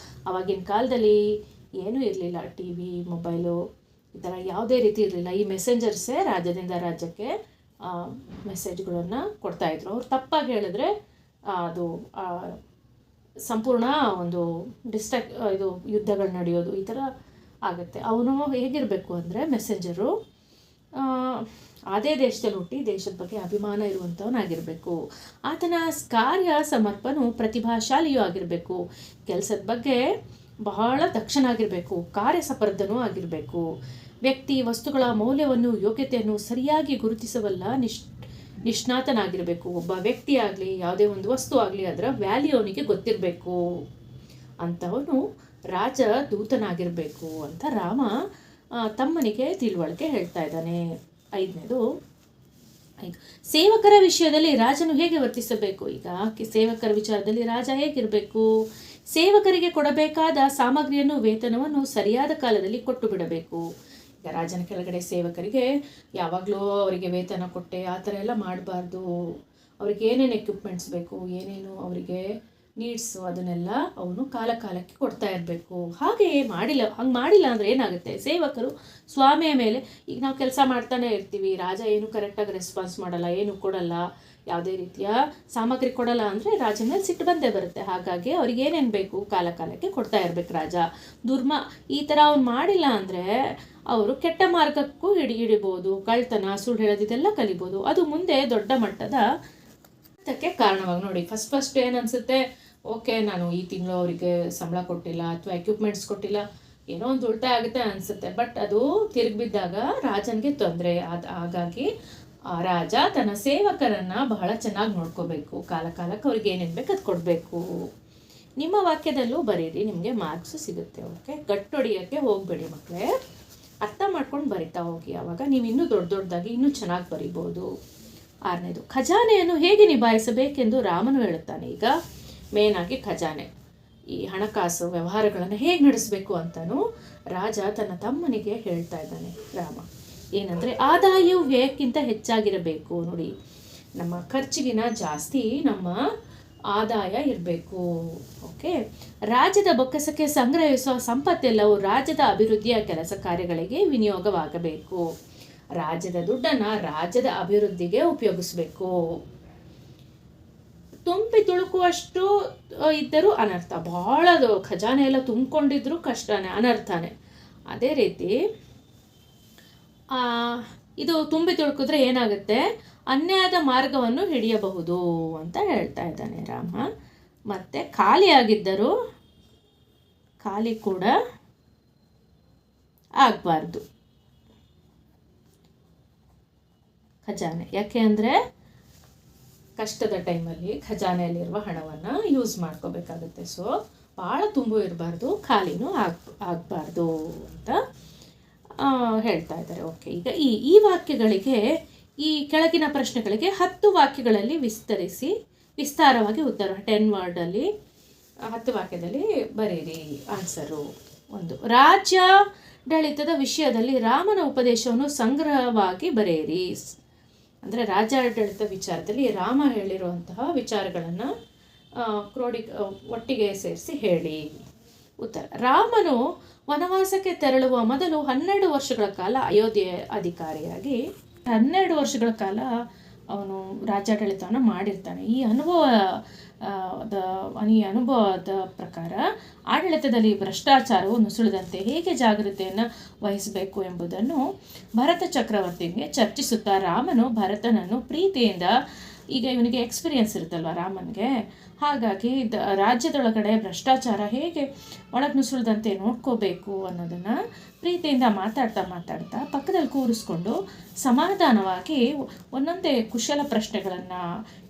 ಆವಾಗಿನ ಕಾಲದಲ್ಲಿ ಏನೂ ಇರಲಿಲ್ಲ, ಟಿ ವಿ, ಮೊಬೈಲು ಈ ಥರ ಯಾವುದೇ ರೀತಿ ಇರಲಿಲ್ಲ. ಈ ಮೆಸೆಂಜರ್ಸೇ ರಾಜ್ಯದಿಂದ ರಾಜ್ಯಕ್ಕೆ ಮೆಸೇಜ್ಗಳನ್ನು ಕೊಡ್ತಾಯಿದ್ರು. ಅವ್ರು ತಪ್ಪಾಗಿ ಹೇಳಿದ್ರೆ ಅದು ಸಂಪೂರ್ಣ ಒಂದು ಯುದ್ಧಗಳು ನಡೆಯೋದು ಈ ಥರ ಆಗುತ್ತೆ. ಅವನು ಹೇಗಿರಬೇಕು ಅಂದರೆ ಮೆಸೆಂಜರು ಅದೇ ದೇಶದಲ್ಲಿ ಹುಟ್ಟಿ ದೇಶದ ಬಗ್ಗೆ ಅಭಿಮಾನ ಇರುವಂಥವನಾಗಿರಬೇಕು. ಆತನ ಕಾರ್ಯ ಸಮರ್ಪಣು ಪ್ರತಿಭಾಶಾಲಿಯೂ ಆಗಿರಬೇಕು. ಕೆಲಸದ ಬಗ್ಗೆ ಬಹಳ ದಕ್ಷನಾಗಿರಬೇಕು, ಕಾರ್ಯಸಪರ್ಧನೂ ಆಗಿರಬೇಕು. ವ್ಯಕ್ತಿ ವಸ್ತುಗಳ ಮೌಲ್ಯವನ್ನು ಯೋಗ್ಯತೆಯನ್ನು ಸರಿಯಾಗಿ ಗುರುತಿಸಬಲ್ಲ ನಿಷ್ಣಾತನಾಗಿರಬೇಕು. ಒಬ್ಬ ವ್ಯಕ್ತಿ ಆಗಲಿ ಯಾವುದೇ ಒಂದು ವಸ್ತು ಆಗಲಿ ಅದರ ವ್ಯಾಲ್ಯೂ ಅವನಿಗೆ ಗೊತ್ತಿರಬೇಕು. ಅಂಥವನು ರಾಜ ದೂತನಾಗಿರಬೇಕು ಅಂತ ರಾಮ ತಮ್ಮನಿಗೆ ತಿಳುವಳಿಕೆ ಹೇಳ್ತಾ ಇದ್ದಾನೆ. 5ನೇದು, ಸೇವಕರ ವಿಷಯದಲ್ಲಿ ರಾಜನು ಹೇಗೆ ವರ್ತಿಸಬೇಕು? ಈಗ ಸೇವಕರ ವಿಚಾರದಲ್ಲಿ ರಾಜ ಹೇಗಿರಬೇಕು? ಸೇವಕರಿಗೆ ಕೊಡಬೇಕಾದ ಸಾಮಗ್ರಿಯನ್ನು, ವೇತನವನ್ನು ಸರಿಯಾದ ಕಾಲದಲ್ಲಿ ಕೊಟ್ಟು ಬಿಡಬೇಕು. ಈಗ ರಾಜನ ಕೆಳಗಡೆ ಸೇವಕರಿಗೆ ಯಾವಾಗಲೂ ಅವರಿಗೆ ವೇತನ ಕೊಟ್ಟೆ ಆ ಥರ ಎಲ್ಲ ಮಾಡಬಾರ್ದು. ಅವ್ರಿಗೆ ಏನೇನು ಎಕ್ವಿಪ್ಮೆಂಟ್ಸ್ ಬೇಕು, ಏನೇನು ಅವರಿಗೆ ನೀಡ್ಸು ಅದನ್ನೆಲ್ಲ ಅವನು ಕಾಲಕ್ಕೆ ಕೊಡ್ತಾ ಇರಬೇಕು. ಹಂಗೆ ಮಾಡಿಲ್ಲ ಅಂದರೆ ಏನಾಗುತ್ತೆ, ಸೇವಕರು ಸ್ವಾಮಿಯ ಮೇಲೆ, ಈಗ ನಾವು ಕೆಲಸ ಮಾಡ್ತಾನೆ ಇರ್ತೀವಿ, ರಾಜ ಏನು ಕರೆಕ್ಟಾಗಿ ರೆಸ್ಪಾನ್ಸ್ ಮಾಡಲ್ಲ, ಏನು ಕೊಡಲ್ಲ, ಯಾವುದೇ ರೀತಿಯ ಸಾಮಗ್ರಿ ಕೊಡಲ್ಲ ಅಂದರೆ ರಾಜನ ಮೇಲೆ ಸಿಟ್ಟು ಬಂದೇ ಬರುತ್ತೆ. ಹಾಗಾಗಿ ಅವ್ರಿಗೆ ಏನೇನು ಬೇಕು ಕಾಲಕ್ಕೆ ಕೊಡ್ತಾ ಇರಬೇಕು ರಾಜ. ಈ ಥರ ಅವ್ನು ಮಾಡಿಲ್ಲ ಅಂದರೆ ಅವರು ಕೆಟ್ಟ ಮಾರ್ಗಕ್ಕೂ ಹಿಡಿಬೋದು, ಕಳ್ತನ, ಸುಳ್ಳು ಹೇಳೋದು ಇದೆಲ್ಲ ಕಲಿಬೋದು. ಅದು ಮುಂದೆ ದೊಡ್ಡ ಮಟ್ಟದ ಕಾರಣವಾಗಿ ನೋಡಿ. ಫಸ್ಟ್ ಏನು ಅನಿಸುತ್ತೆ, ಓಕೆ ನಾನು ಈ ತಿಂಗಳು ಅವರಿಗೆ ಸಂಬಳ ಕೊಟ್ಟಿಲ್ಲ ಅಥವಾ ಎಕ್ವಿಪ್ಮೆಂಟ್ಸ್ ಕೊಟ್ಟಿಲ್ಲ, ಏನೋ ಒಂದು ಉಳಿತಾಯ ಆಗುತ್ತೆ ಅನಿಸುತ್ತೆ. ಬಟ್ ಅದು ತಿರುಗಿಬಿದ್ದಾಗ ರಾಜನಿಗೆ ತೊಂದರೆ. ಹಾಗಾಗಿ ರಾಜ ತನ್ನ ಸೇವಕರನ್ನು ಬಹಳ ಚೆನ್ನಾಗಿ ನೋಡ್ಕೋಬೇಕು. ಕಾಲಕ್ಕೆ ಅವ್ರಿಗೆ ಏನೇನು ಬೇಕು ಅದು ಕೊಡಬೇಕು. ನಿಮ್ಮ ವಾಕ್ಯದಲ್ಲೂ ಬರೀರಿ, ನಿಮಗೆ ಮಾರ್ಕ್ಸು ಸಿಗುತ್ತೆ. ಓಕೆ, ಗಟ್ಟೊಡಿಯೋಕ್ಕೆ ಹೋಗಬೇಡಿ ಮಕ್ಕಳೇ, ಅರ್ಥ ಮಾಡ್ಕೊಂಡು ಬರಿತಾ ಹೋಗಿ. ಆವಾಗ ನೀವು ಇನ್ನೂ ದೊಡ್ಡದಾಗಿ ಇನ್ನೂ ಚೆನ್ನಾಗಿ ಬರಿಬೋದು. 6ನೇದು, ಖಜಾನೆಯನ್ನು ಹೇಗೆ ನಿಭಾಯಿಸಬೇಕೆಂದು ರಾಮನು ಹೇಳುತ್ತಾನೆ. ಈಗ ಮೇನಾಗಿ ಖಜಾನೆ, ಈ ಹಣಕಾಸು ವ್ಯವಹಾರಗಳನ್ನು ಹೇಗೆ ನಡೆಸಬೇಕು ಅಂತಲೂ ರಾಜ ತನ್ನ ತಮ್ಮನಿಗೆ ಹೇಳ್ತಾ ಇದ್ದಾನೆ ರಾಮ. ಏನಂದರೆ ಆದಾಯವು ವ್ಯಕ್ಕಿಂತ ಹೆಚ್ಚಾಗಿರಬೇಕು. ನೋಡಿ, ನಮ್ಮ ಖರ್ಚಿಗಿನ ಜಾಸ್ತಿ ನಮ್ಮ ಆದಾಯ ಇರಬೇಕು. ಓಕೆ, ರಾಜ್ಯದ ಬೊಕ್ಕಸಕ್ಕೆ ಸಂಗ್ರಹಿಸುವ ಸಂಪತ್ತೆಲ್ಲವೂ ರಾಜ್ಯದ ಅಭಿವೃದ್ಧಿಯ ಕೆಲಸ ಕಾರ್ಯಗಳಿಗೆ ವಿನಿಯೋಗವಾಗಬೇಕು. ರಾಜ್ಯದ ದುಡ್ಡನ್ನು ರಾಜ್ಯದ ಅಭಿವೃದ್ಧಿಗೆ ಉಪಯೋಗಿಸ್ಬೇಕು. ತುಂಬಿ ತುಳುಕುವಷ್ಟು ಇದ್ದರೂ ಅನರ್ಥ, ಭಾಳದು ಖಜಾನೆ ಎಲ್ಲ ತುಂಬಿಕೊಂಡಿದ್ರು ಕಷ್ಟನೇ, ಅನರ್ಥನೇ. ಅದೇ ರೀತಿ ಇದು ತುಂಬಿ ತುಳುಕಿದ್ರೆ ಏನಾಗುತ್ತೆ, ಅನ್ಯಾಯದ ಮಾರ್ಗವನ್ನು ಹಿಡಿಯಬಹುದು ಅಂತ ಹೇಳ್ತಾ ಇದ್ದಾನೆ ರಾಮ. ಮತ್ತು ಖಾಲಿಯಾಗಿದ್ದರೂ ಖಾಲಿ ಕೂಡ ಆಗಬಾರ್ದು ಖಜಾನೆ. ಯಾಕೆ ಅಂದರೆ ಕಷ್ಟದ ಟೈಮಲ್ಲಿ ಖಜಾನೆಯಲ್ಲಿರುವ ಹಣವನ್ನು ಯೂಸ್ ಮಾಡ್ಕೋಬೇಕಾಗುತ್ತೆ. ಸೊ ಭಾಳ ತುಂಬು ಇರಬಾರ್ದು, ಖಾಲಿನೂ ಆಗಬಾರ್ದು ಅಂತ ಹೇಳ್ತಾ ಇದ್ದಾರೆ. ಓಕೆ, ಈಗ ಈ ವಾಕ್ಯಗಳಿಗೆ, ಈ ಕೆಳಗಿನ ಪ್ರಶ್ನೆಗಳಿಗೆ 10 ವಾಕ್ಯಗಳಲ್ಲಿ ವಿಸ್ತಾರವಾಗಿ ಉತ್ತರ 10 ವರ್ಡಲ್ಲಿ 10 ವಾಕ್ಯದಲ್ಲಿ ಬರೀರಿ ಆನ್ಸರು. 1, ರಾಜ್ಯಾಡಳಿತದ ವಿಷಯದಲ್ಲಿ ರಾಮನ ಉಪದೇಶವನ್ನು ಸಂಗ್ರಹವಾಗಿ ಬರೆಯಿರಿ. ಅಂದರೆ ರಾಜ್ಯಾಡಳಿತ ವಿಚಾರದಲ್ಲಿ ರಾಮ ಹೇಳಿರುವಂತಹ ವಿಚಾರಗಳನ್ನು ಒಟ್ಟಿಗೆ ಸೇರಿಸಿ ಹೇಳಿ. ಉತ್ತರ: ರಾಮನು ವನವಾಸಕ್ಕೆ ತೆರಳುವ ಮೊದಲು 12 ವರ್ಷಗಳ ಕಾಲ ಅಯೋಧ್ಯೆ ಅಧಿಕಾರಿಯಾಗಿ 12 ವರ್ಷಗಳ ಕಾಲ ಅವನು ರಾಜ್ಯಾಡಳಿತವನ್ನು ಮಾಡಿರ್ತಾನೆ. ಈ ಅನುಭವದ ಪ್ರಕಾರ ಆಡಳಿತದಲ್ಲಿ ಭ್ರಷ್ಟಾಚಾರವು ನುಸುಳದಂತೆ ಹೇಗೆ ಜಾಗೃತೆಯನ್ನು ವಹಿಸಬೇಕು ಎಂಬುದನ್ನು ಭರತ ಚಕ್ರವರ್ತಿಗೆ ಚರ್ಚಿಸುತ್ತಾ ರಾಮನು ಭರತನನ್ನು ಪ್ರೀತಿಯಿಂದ, ಈಗ ಇವನಿಗೆ ಎಕ್ಸ್ಪೀರಿಯನ್ಸ್ ಇರುತ್ತಲ್ವ ರಾಮನಿಗೆ, ಹಾಗಾಗಿ ರಾಜ್ಯದೊಳಗಡೆ ಭ್ರಷ್ಟಾಚಾರ ಹೇಗೆ ಒಳಗೆ ನುಸುಳದಂತೆ ನೋಡ್ಕೋಬೇಕು ಅನ್ನೋದನ್ನು ಪ್ರೀತಿಯಿಂದ ಮಾತಾಡ್ತಾ ಪಕ್ಕದಲ್ಲಿ ಕೂರಿಸ್ಕೊಂಡು ಸಮಾಧಾನವಾಗಿ ಒಂದೊಂದೇ ಕುಶಲ ಪ್ರಶ್ನೆಗಳನ್ನು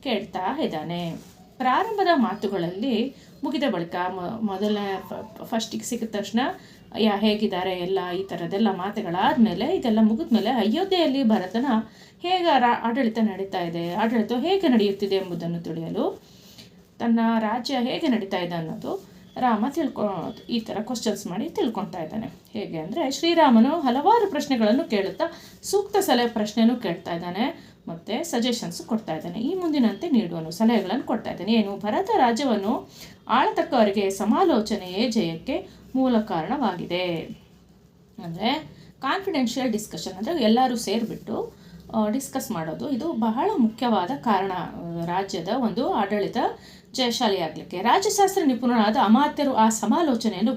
ಕೇಳ್ತಾ ಇದ್ದಾನೆ. ಪ್ರಾರಂಭದ ಮಾತುಗಳಲ್ಲಿ ಮುಗಿದ ಬಳಿಕ ಮೊದಲನೇ ಫಸ್ಟಿಗೆ ಸಿಕ್ಕಿದ ತಕ್ಷಣ ಹೇಗಿದ್ದಾರೆ ಎಲ್ಲ ಈ ಥರದ್ದೆಲ್ಲ ಮಾತುಗಳಾದಮೇಲೆ, ಇದೆಲ್ಲ ಮುಗಿದ್ಮೇಲೆ ಅಯೋಧ್ಯೆಯಲ್ಲಿ ಭರತನ ಹೇಗೆ ಆಡಳಿತ ನಡೀತಾ ಇದೆ, ಆಡಳಿತ ಹೇಗೆ ನಡೆಯುತ್ತಿದೆ ಎಂಬುದನ್ನು ತಿಳಿಯಲು, ತನ್ನ ರಾಜ್ಯ ಹೇಗೆ ನಡೀತಾ ಇದೆ ಅನ್ನೋದು ರಾಮ ಈ ಥರ ಕ್ವಶನ್ಸ್ ಮಾಡಿ ತಿಳ್ಕೊತಾ ಇದ್ದಾನೆ. ಹೇಗೆ ಅಂದರೆ, ಶ್ರೀರಾಮನು ಹಲವಾರು ಪ್ರಶ್ನೆಗಳನ್ನು ಕೇಳುತ್ತಾ ಸೂಕ್ತ ಸಲಹೆ ಪ್ರಶ್ನೆಯನ್ನು ಕೇಳ್ತಾ ಇದ್ದಾನೆ ಮತ್ತು ಸಜೆಷನ್ಸ್ ಕೊಡ್ತಾ ಇದ್ದಾನೆ. ಈ ಮುಂದಿನಂತೆ ನೀಡುವನು ಸಲಹೆಗಳನ್ನು ಕೊಡ್ತಾ ಇದ್ದಾನೆ. ಏನು? ಭರತ ರಾಜ್ಯವನ್ನು ಆಳತಕ್ಕವರಿಗೆ ಸಮಾಲೋಚನೆಯೇ ಜಯಕ್ಕೆ ಮೂಲ ಕಾರಣವಾಗಿದೆ. ಅಂದರೆ ಕಾನ್ಫಿಡೆನ್ಷಿಯಲ್ ಡಿಸ್ಕಷನ್, ಅಂದರೆ ಎಲ್ಲರೂ ಸೇರಿಬಿಟ್ಟು ಡಿಸ್ಕಸ್ ಮಾಡೋದು, ಇದು ಬಹಳ ಮುಖ್ಯವಾದ ಕಾರಣ ರಾಜ್ಯದ ಒಂದು ಆಡಳಿತ ಜಯಶಾಲಿಯಾಗಲಿಕ್ಕೆ. ರಾಜ್ಯಶಾಸ್ತ್ರ ನಿಪುಣರಾದ ಅಮಾತ್ಯರು ಆ ಸಮಾಲೋಚನೆಯನ್ನು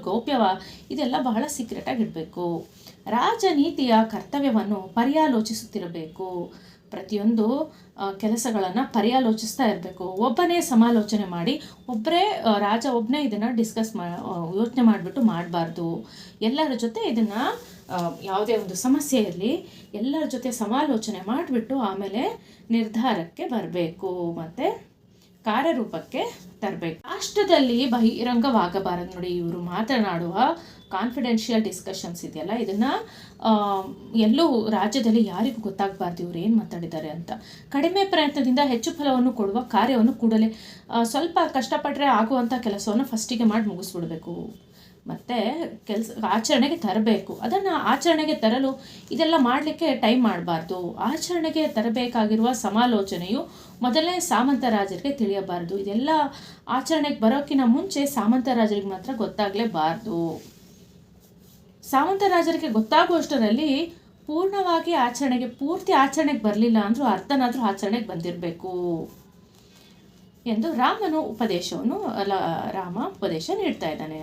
ಇದೆಲ್ಲ ಬಹಳ ಸೀಕ್ರೆಟಾಗಿ ಇಡಬೇಕು. ರಾಜನೀತಿಯ ಕರ್ತವ್ಯವನ್ನು ಪರ್ಯಾಲೋಚಿಸುತ್ತಿರಬೇಕು. ಪ್ರತಿಯೊಂದು ಕೆಲಸಗಳನ್ನು ಪರ್ಯಾಲೋಚಿಸ್ತಾ ಇರಬೇಕು. ಒಬ್ಬನೇ ಸಮಾಲೋಚನೆ ಮಾಡಿ ರಾಜ ಒಬ್ಬನೇ ಇದನ್ನು ಯೋಚನೆ ಮಾಡಿಬಿಟ್ಟು ಮಾಡಬಾರ್ದು. ಎಲ್ಲರ ಜೊತೆ ಇದನ್ನು ಯಾವುದೇ ಒಂದು ಸಮಸ್ಯೆ ಇರಲಿ, ಎಲ್ಲರ ಜೊತೆ ಸಮಾಲೋಚನೆ ಮಾಡಿಬಿಟ್ಟು ಆಮೇಲೆ ನಿರ್ಧಾರಕ್ಕೆ ಬರಬೇಕು ಮತ್ತು ಕಾರ್ಯರೂಪಕ್ಕೆ ತರಬೇಕು. ರಾಷ್ಟ್ರದಲ್ಲಿ ಬಹಿರಂಗವಾಗಬಾರದು. ನೋಡಿ, ಇವರು ಮಾತನಾಡುವ ಕಾನ್ಫಿಡೆನ್ಷಿಯಲ್ ಡಿಸ್ಕಷನ್ಸ್ ಇದೆಯಲ್ಲ, ಇದನ್ನು ಎಲ್ಲೂ ರಾಜ್ಯದಲ್ಲಿ ಯಾರಿಗೂ ಗೊತ್ತಾಗಬಾರ್ದು ಇವ್ರು ಏನು ಮಾತಾಡಿದ್ದಾರೆ ಅಂತ. ಕಡಿಮೆ ಪ್ರಯತ್ನದಿಂದ ಹೆಚ್ಚು ಫಲವನ್ನು ಕೊಡುವ ಕಾರ್ಯವನ್ನು ಕೂಡಲೇ ಸ್ವಲ್ಪ ಕಷ್ಟಪಟ್ಟರೆ ಆಗುವಂಥ ಕೆಲಸವನ್ನು ಫಸ್ಟಿಗೆ ಮಾಡಿ ಮುಗಿಸ್ಬಿಡ್ಬೇಕು. ಮತ್ತು ಆಚರಣೆಗೆ ತರಬೇಕು. ಅದನ್ನು ಆಚರಣೆಗೆ ತರಲು ಇದೆಲ್ಲ ಮಾಡಲಿಕ್ಕೆ ಟೈಮ್ ಮಾಡಬಾರ್ದು. ಆಚರಣೆಗೆ ತರಬೇಕಾಗಿರುವ ಸಮಾಲೋಚನೆಯು ಮೊದಲನೇ ಸಾಮಂತ ರಾಜರಿಗೆ ತಿಳಿಯಬಾರ್ದು. ಇದೆಲ್ಲ ಆಚರಣೆಗೆ ಬರೋಕ್ಕಿಂತ ಮುಂಚೆ ಸಾಮಂತ ರಾಜರಿಗೆ ಮಾತ್ರ ಗೊತ್ತಾಗಲೇಬಾರ್ದು. ಸಾಮಂತ ರಾಜರಿಗೆ ಗೊತ್ತಾಗುವಷ್ಟರಲ್ಲಿ ಪೂರ್ತಿ ಆಚರಣೆಗೆ ಬರಲಿಲ್ಲ ಅಂದರೂ ಅರ್ಧನಾದರೂ ಆಚರಣೆಗೆ ಬಂದಿರಬೇಕು ಎಂದು ರಾಮ ಉಪದೇಶ ನೀಡ್ತಾ ಇದ್ದಾನೆ.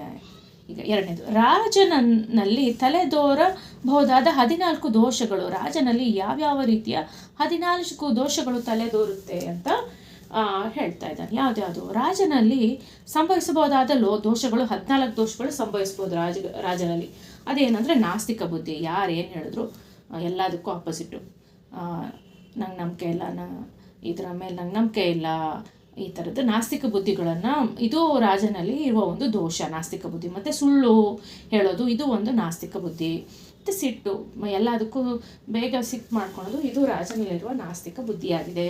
ಈಗ 2ನೇದು, ರಾಜನಲ್ಲಿ ತಲೆದೋರಬಹುದಾದ 14 ದೋಷಗಳು. ರಾಜನಲ್ಲಿ ಯಾವ್ಯಾವ ರೀತಿಯ 14 ದೋಷಗಳು ತಲೆದೋರುತ್ತೆ ಅಂತ ಹೇಳ್ತಾ ಇದ್ದಾನೆ. ಯಾವ್ದ್ಯಾವುದು? ರಾಜನಲ್ಲಿ ಸಂಭವಿಸಬಹುದಾದ ದೋಷಗಳು 14 ದೋಷಗಳು ಸಂಭವಿಸ್ಬೋದು ರಾಜನಲ್ಲಿ. ಅದೇನಂದರೆ ನಾಸ್ತಿಕ ಬುದ್ಧಿ. ಯಾರೇನು ಹೇಳಿದ್ರು ಎಲ್ಲದಕ್ಕೂ ಆಪೋಸಿಟ್ಟು, ನಂಗೆ ನಂಬಿಕೆ ಇಲ್ಲ, ಇದರ ಮೇಲೆ ನಂಗೆ ನಂಬಿಕೆ ಇಲ್ಲ, ಈ ಥರದ್ದು ನಾಸ್ತಿಕ ಬುದ್ಧಿಗಳನ್ನು, ಇದು ರಾಜನಲ್ಲಿ ಇರುವ ಒಂದು ದೋಷ, ನಾಸ್ತಿಕ ಬುದ್ಧಿ. ಮತ್ತು ಸುಳ್ಳು ಹೇಳೋದು, ಇದು ಒಂದು ನಾಸ್ತಿಕ ಬುದ್ಧಿ. ಮತ್ತು ಸಿಟ್ಟು, ಎಲ್ಲದಕ್ಕೂ ಬೇಗ ಸಿಟ್ಟು ಮಾಡ್ಕೊಳ್ಳೋದು, ಇದು ರಾಜನಲ್ಲಿರುವ ನಾಸ್ತಿಕ ಬುದ್ಧಿಯಾಗಿದೆ.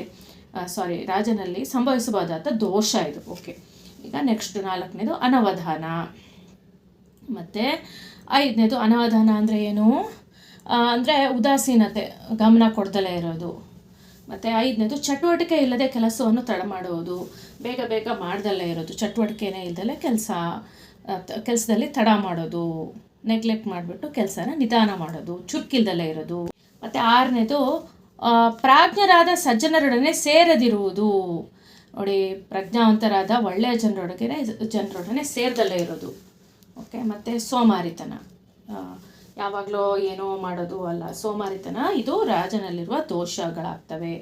ರಾಜನಲ್ಲಿ ಸಂಭವಿಸಬಹುದಾದ ದೋಷ ಇದು. ಓಕೆ, ಈಗ ನೆಕ್ಸ್ಟ್ 4ನೇದು ಅನವಧಾನ. ಮತ್ತು 5ನೇದು ಅನವಧಾನ ಅಂದರೆ ಏನು? ಅಂದರೆ ಉದಾಸೀನತೆ, ಗಮನ ಕೊಡ್ದಲೇ ಇರೋದು. ಮತ್ತು 5ನೇದು ಚಟುವಟಿಕೆ ಇಲ್ಲದೆ ಕೆಲಸವನ್ನು ತಡ ಮಾಡುವುದು, ಬೇಗ ಮಾಡ್ದಲ್ಲೇ ಇರೋದು, ಚಟುವಟಿಕೆನೇ ಇಲ್ಲದಲ್ಲೇ ಕೆಲಸದಲ್ಲಿ ತಡ ಮಾಡೋದು, ನೆಗ್ಲೆಕ್ಟ್ ಮಾಡಿಬಿಟ್ಟು ಕೆಲಸನ ನಿಧಾನ ಮಾಡೋದು, ಚುರುಕಿಲ್ದಲ್ಲೇ ಇರೋದು. ಮತ್ತು 6ನೇದು ಪ್ರಾಜ್ಞರಾದ ಸಜ್ಜನರೊಡನೆ ಸೇರದಿರುವುದು. ನೋಡಿ, ಪ್ರಜ್ಞಾವಂತರಾದ ಒಳ್ಳೆಯ ಜನರೊಡನೆ ಸೇರದಲ್ಲೇ ಇರೋದು. ಓಕೆ, ಮತ್ತು ಸೋಮಾರಿತನ, ಯಾವಾಗಲೂ ಏನೋ ಮಾಡೋದು ಅಲ್ಲ, ಸೋಮಾರಿತನ, ಇದು ರಾಜನಲ್ಲಿರುವ ದೋಷಗಳಾಗ್ತವೆ.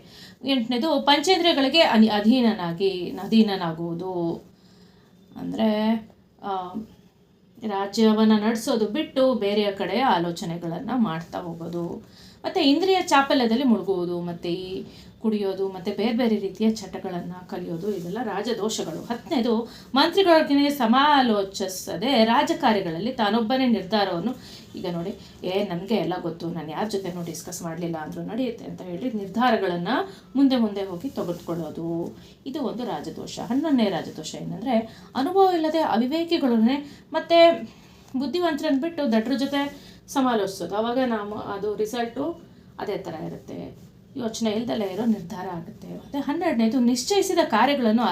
8ನೇದು ಪಂಚೇಂದ್ರಿಯಗಳಿಗೆ ಅಧೀನನಾಗುವುದು. ಅಂದರೆ ರಾಜ್ಯವನ್ನು ನಡೆಸೋದು ಬಿಟ್ಟು ಬೇರೆಯ ಕಡೆ ಆಲೋಚನೆಗಳನ್ನು ಮಾಡ್ತಾ ಹೋಗೋದು. ಮತ್ತು ಇಂದ್ರಿಯ ಚಾಪಲ್ಯದಲ್ಲಿ ಮುಳುಗುವುದು, ಮತ್ತು ಈ ಕುಡಿಯೋದು, ಮತ್ತು ಬೇರೆ ಬೇರೆ ರೀತಿಯ ಚಟಗಳನ್ನು ಕಲಿಯೋದು, ಇದೆಲ್ಲ ರಾಜದೋಷಗಳು. 10ನೇದು ಮಂತ್ರಿಗಳೊಡನೆ ಸಮಾಲೋಚಿಸದೆ ರಾಜಕಾರ್ಯಗಳಲ್ಲಿ ತಾನೊಬ್ಬನೇ ನಿರ್ಧಾರವನ್ನು, ಈಗ ನೋಡಿ ನನಗೆ ಎಲ್ಲ ಗೊತ್ತು, ನಾನು ಯಾರ ಜೊತೆನೂ ಡಿಸ್ಕಸ್ ಮಾಡಲಿಲ್ಲ ಅಂದರೂ ನಡೆಯುತ್ತೆ ಅಂತ ಹೇಳಿ ನಿರ್ಧಾರಗಳನ್ನು ಮುಂದೆ ಹೋಗಿ ತೆಗೆದುಕೊಳ್ಳೋದು, ಇದು ಒಂದು ರಾಜದೋಷ. 11ನೇ ರಾಜದೋಷ ಏನಂದರೆ ಅನುಭವ ಇಲ್ಲದೆ ಅವಿವೇಕಿಗಳನ್ನೇ ಮತ್ತು ಬುದ್ಧಿವಂತರನ್ನು ಬಿಟ್ಟು ದಡ್ರ ಜೊತೆ ಸಮಾಲೋಚಿಸೋದು. ಆವಾಗ ಅದು ರಿಸಲ್ಟು ಅದೇ ಥರ ಇರುತ್ತೆ, ಯೋಚನೆ ಇಲ್ದಲೇ ಇರೋ ನಿರ್ಧಾರ ಆಗುತ್ತೆ. ಮತ್ತು 12ನೇದು ನಿಶ್ಚಯಿಸಿದ ಕಾರ್ಯಗಳನ್ನು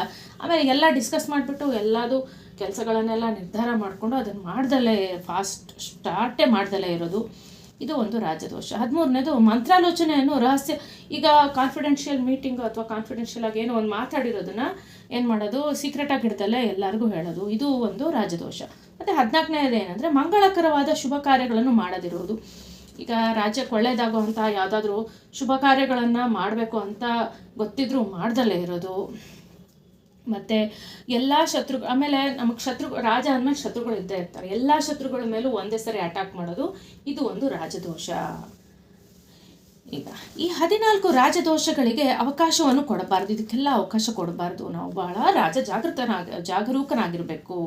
ಆಮೇಲೆ ಎಲ್ಲ ಡಿಸ್ಕಸ್ ಮಾಡಿಬಿಟ್ಟು ಎಲ್ಲದು ಕೆಲಸಗಳನ್ನೆಲ್ಲ ನಿರ್ಧಾರ ಮಾಡಿಕೊಂಡು ಅದನ್ನು ಮಾಡ್ದಲೇ ಸ್ಟಾರ್ಟೇ ಮಾಡ್ದಲೇ ಇರೋದು, ಇದು ಒಂದು ರಾಜದೋಷ. 13ನೇದು ಮಂತ್ರಾಲೋಚನೆಯನ್ನು ರಹಸ್ಯ, ಈಗ ಕಾನ್ಫಿಡೆನ್ಷಿಯಲ್ ಮೀಟಿಂಗ್ ಅಥವಾ ಕಾನ್ಫಿಡೆನ್ಷಿಯಲ್ ಆಗಿ ಏನೋ ಒಂದು ಮಾತಾಡಿರೋದನ್ನು ಏನು ಮಾಡೋದು, ಸೀಕ್ರೆಟಾಗಿ ಇಡ್ದಲೇ ಎಲ್ಲರಿಗೂ ಹೇಳೋದು, ಇದು ಒಂದು ರಾಜದೋಷ. ಮತ್ತು 14ನೇದು ಏನಂದರೆ ಮಂಗಳಕರವಾದ ಶುಭ ಕಾರ್ಯಗಳನ್ನು ಮಾಡದಿರುವುದು. ಈಗ ರಾಜ್ಯಕ್ಕೆ ಒಳ್ಳೆಯದಾಗುವಂಥ ಯಾವುದಾದ್ರೂ ಶುಭ ಕಾರ್ಯಗಳನ್ನು ಮಾಡಬೇಕು ಅಂತ ಗೊತ್ತಿದ್ರೂ ಮಾಡ್ದಲೇ ಇರೋದು. ಮತ್ತು ಎಲ್ಲ ಆಮೇಲೆ ನಮಗೆ ರಾಜ ಅಂದಮೇಲೆ ಶತ್ರುಗಳು ಇದ್ದೇ ಇರ್ತಾರೆ, ಎಲ್ಲ ಶತ್ರುಗಳ ಮೇಲೂ ಒಂದೇ ಸರಿ ಅಟ್ಯಾಕ್ ಮಾಡೋದು, ಇದು ಒಂದು ರಾಜದೋಷ. ಈಗ ಈ 14 ರಾಜದೋಷಗಳಿಗೆ ಅವಕಾಶವನ್ನು ಕೊಡಬಾರ್ದು, ಇದಕ್ಕೆಲ್ಲ ಅವಕಾಶ ಕೊಡಬಾರ್ದು. ನಾವು ಭಾಳ ಜಾಗರೂಕನಾಗಿರಬೇಕು.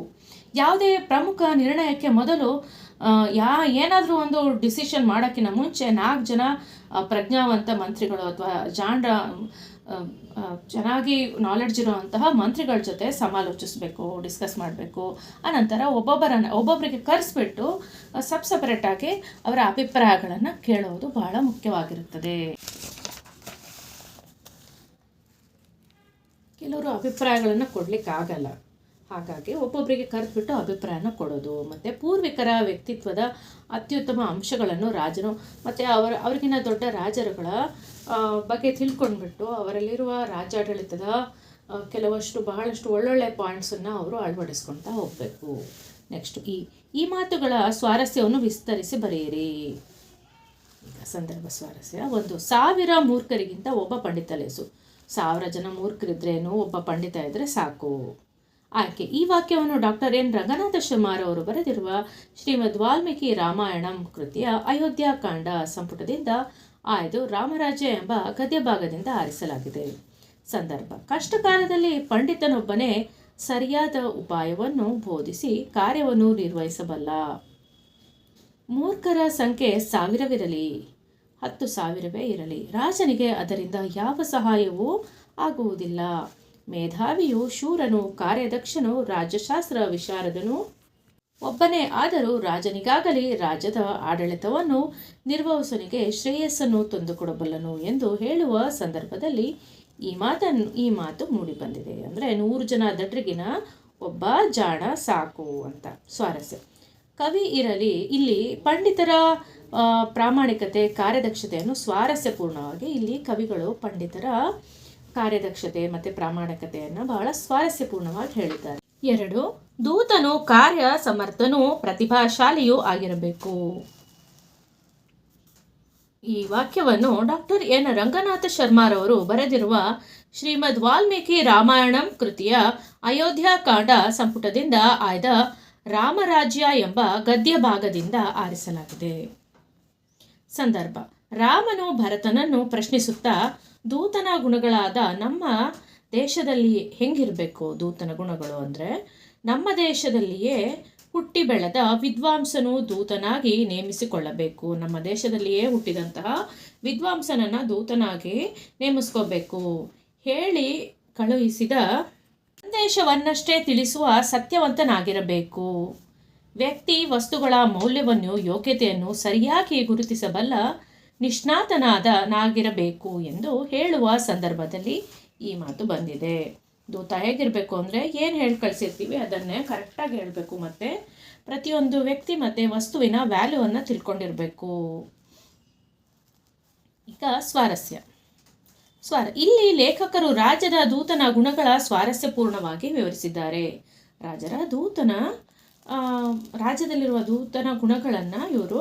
ಯಾವುದೇ ಪ್ರಮುಖ ನಿರ್ಣಯಕ್ಕೆ ಮೊದಲು ಏನಾದರೂ ಒಂದು ಡಿಸಿಷನ್ ಮಾಡೋಕ್ಕಿಂತ ಮುಂಚೆ 4 ಜನ ಪ್ರಜ್ಞಾವಂತ ಮಂತ್ರಿಗಳು ಅಥವಾ ಚೆನ್ನಾಗಿ ನಾಲೆಡ್ಜ್ ಇರೋವಂತಹ ಮಂತ್ರಿಗಳ ಜೊತೆ ಸಮಾಲೋಚಿಸಬೇಕು, ಡಿಸ್ಕಸ್ ಮಾಡಬೇಕು. ಆನಂತರ ಒಬ್ಬೊಬ್ಬರಿಗೆ ಕರೆಸ್ಬಿಟ್ಟು ಸಪ್ರೇಟಾಗಿ ಅವರ ಅಭಿಪ್ರಾಯಗಳನ್ನು ಕೇಳೋದು ಬಹಳ ಮುಖ್ಯವಾಗಿರುತ್ತದೆ. ಕೆಲವರು ಅಭಿಪ್ರಾಯಗಳನ್ನು ಕೊಡಲಿಕ್ಕಾಗಲ್ಲ, ಹಾಗಾಗಿ ಒಬ್ಬೊಬ್ಬರಿಗೆ ಕರೆದ್ಬಿಟ್ಟು ಅಭಿಪ್ರಾಯನ ಕೊಡೋದು. ಮತ್ತು ಪೂರ್ವಿಕರ ವ್ಯಕ್ತಿತ್ವದ ಅತ್ಯುತ್ತಮ ಅಂಶಗಳನ್ನು ರಾಜನು ಮತ್ತು ಅವ್ರಿಗಿನ್ನ ದೊಡ್ಡ ರಾಜರುಗಳ ಬಗ್ಗೆ ತಿಳ್ಕೊಂಡ್ಬಿಟ್ಟು ಅವರಲ್ಲಿರುವ ರಾಜ್ಯಾಡಳಿತದ ಬಹಳಷ್ಟು ಒಳ್ಳೊಳ್ಳೆ ಪಾಯಿಂಟ್ಸನ್ನು ಅವರು ಅಳವಡಿಸ್ಕೊಳ್ತಾ ಹೋಗಬೇಕು. ನೆಕ್ಸ್ಟ್ ಈ ಮಾತುಗಳ ಸ್ವಾರಸ್ಯವನ್ನು ವಿಸ್ತರಿಸಿ ಬರೆಯಿರಿ. ಈಗ ಸಂದರ್ಭ ಸ್ವಾರಸ್ಯ. 1,000 ಮೂರ್ಖರಿಗಿಂತ ಒಬ್ಬ ಪಂಡಿತ ಲೇಸು. 1000 ಜನ ಮೂರ್ಖರಿದ್ರೇನು, ಒಬ್ಬ ಪಂಡಿತ ಇದ್ದರೆ ಸಾಕು. ಆಯ್ಕೆ. ಈ ವಾಕ್ಯವನ್ನು ಡಾಕ್ಟರ್ ಎನ್ ರಂಗನಾಥ ಶರ್ಮಾರವರು ಬರೆದಿರುವ ಶ್ರೀಮದ್ ವಾಲ್ಮೀಕಿ ರಾಮಾಯಣಂ ಕೃತಿಯ ಅಯೋಧ್ಯಾಕಾಂಡ ಸಂಪುಟದಿಂದ ಆಯ್ದು ರಾಮರಾಜ್ಯ ಎಂಬ ಗದ್ಯ ಭಾಗದಿಂದ ಆರಿಸಲಾಗಿದೆ. ಸಂದರ್ಭ. ಕಷ್ಟಕಾಲದಲ್ಲಿ ಪಂಡಿತನೊಬ್ಬನೇ ಸರಿಯಾದ ಉಪಾಯವನ್ನು ಬೋಧಿಸಿ ಕಾರ್ಯವನ್ನು ನಿರ್ವಹಿಸಬಲ್ಲ. ಮೂರ್ಖರ ಸಂಖ್ಯೆ 1000ವಿರಲಿ, 10,000ವೇ ಇರಲಿ, ರಾಜನಿಗೆ ಅದರಿಂದ ಯಾವ ಸಹಾಯವೂ ಆಗುವುದಿಲ್ಲ. ಮೇಧಾವಿಯು, ಶೂರನು, ಕಾರ್ಯದಕ್ಷನು, ರಾಜ್ಯಶಾಸ್ತ್ರ ವಿಶಾರದನು ಒಬ್ಬನೇ ಆದರೂ ರಾಜನಿಗಾಗಲಿ ರಾಜ್ಯದ ಆಡಳಿತವನ್ನು ನಿರ್ವಹಿಸನಿಗೆ ಶ್ರೇಯಸ್ಸನ್ನು ತಂದುಕೊಡಬಲ್ಲನು ಎಂದು ಹೇಳುವ ಸಂದರ್ಭದಲ್ಲಿ ಈ ಮಾತು ಮೂಡಿಬಂದಿದೆ. ಅಂದರೆ 100 ಜನ ದಡ್ರಿಗಿನ ಒಬ್ಬ ಜಾಣ ಸಾಕು ಅಂತ. ಸ್ವಾರಸ್ಯ. ಕವಿ ಇರಲಿ. ಇಲ್ಲಿ ಪಂಡಿತರ ಪ್ರಾಮಾಣಿಕತೆ, ಕಾರ್ಯದಕ್ಷತೆಯನ್ನು ಸ್ವಾರಸ್ಯಪೂರ್ಣವಾಗಿ ಇಲ್ಲಿ ಕವಿಗಳು ಪಂಡಿತರ ಕಾರ್ಯದಕ್ಷತೆ ಮತ್ತು ಪ್ರಾಮಾಣಿಕತೆಯನ್ನು ಬಹಳ ಸ್ವಾರಸ್ಯಪೂರ್ಣವಾಗಿ ಹೇಳಿದ್ದಾರೆ. 2. ದೂತನು ಕಾರ್ಯ ಸಮರ್ಥನೂ ಪ್ರತಿಭಾಶಾಲಿಯೂ ಆಗಿರಬೇಕು. ಈ ವಾಕ್ಯವನ್ನು ಡಾಕ್ಟರ್ ಎನ್ ರಂಗನಾಥ ಶರ್ಮಾರವರು ಬರೆದಿರುವ ಶ್ರೀಮದ್ ವಾಲ್ಮೀಕಿ ರಾಮಾಯಣಂ ಕೃತಿಯ ಅಯೋಧ್ಯಾಕಾಂಡ ಸಂಪುಟದಿಂದ ಆಯ್ದ ರಾಮರಾಜ್ಯ ಎಂಬ ಗದ್ಯ ಭಾಗದಿಂದ ಆರಿಸಲಾಗಿದೆ. ಸಂದರ್ಭ. ರಾಮನು ಭರತನನ್ನು ಪ್ರಶ್ನಿಸುತ್ತಾ ದೂತನ ಗುಣಗಳಾದ ನಮ್ಮ ದೇಶದಲ್ಲಿ ಹೆಂಗಿರಬೇಕು. ದೂತನ ಗುಣಗಳು ಅಂದರೆ ನಮ್ಮ ದೇಶದಲ್ಲಿಯೇ ಹುಟ್ಟಿ ಬೆಳೆದ ವಿದ್ವಾಂಸನು ದೂತನಾಗಿ ನೇಮಿಸಿಕೊಳ್ಳಬೇಕು. ನಮ್ಮ ದೇಶದಲ್ಲಿಯೇ ಹುಟ್ಟಿದಂತಹ ವಿದ್ವಾಂಸನನ್ನು ದೂತನಾಗಿ ನೇಮಿಸ್ಕೋಬೇಕು. ಹೇಳಿ ಕಳುಹಿಸಿದ ಸಂದೇಶವನ್ನಷ್ಟೇ ತಿಳಿಸುವ ಸತ್ಯವಂತನಾಗಿರಬೇಕು. ವ್ಯಕ್ತಿ ವಸ್ತುಗಳ ಮೌಲ್ಯವನ್ನು, ಯೋಗ್ಯತೆಯನ್ನು ಸರಿಯಾಗಿ ಗುರುತಿಸಬಲ್ಲ ನಿಷ್ಣಾತನಾಗಿರಬೇಕು ಎಂದು ಹೇಳುವ ಸಂದರ್ಭದಲ್ಲಿ ಈ ಮಾತು ಬಂದಿದೆ. ದೂತ ಹೇಗಿರಬೇಕು ಅಂದರೆ ಏನು ಹೇಳಿ ಕಳಿಸಿರ್ತೀವಿ ಅದನ್ನೇ ಕರೆಕ್ಟಾಗಿ ಹೇಳಬೇಕು, ಮತ್ತು ಪ್ರತಿಯೊಂದು ವ್ಯಕ್ತಿ ಮತ್ತು ವಸ್ತುವಿನ ವ್ಯಾಲ್ಯೂವನ್ನು ತಿಳ್ಕೊಂಡಿರಬೇಕು. ಈಗ ಸ್ವಾರಸ್ಯ. ಇಲ್ಲಿ ಲೇಖಕರು ರಾಜದ ದೂತನ ಗುಣಗಳ ಸ್ವಾರಸ್ಯಪೂರ್ಣವಾಗಿ ವಿವರಿಸಿದ್ದಾರೆ. ರಾಜ್ಯದಲ್ಲಿರುವ ದೂತನ ಗುಣಗಳನ್ನು ಇವರು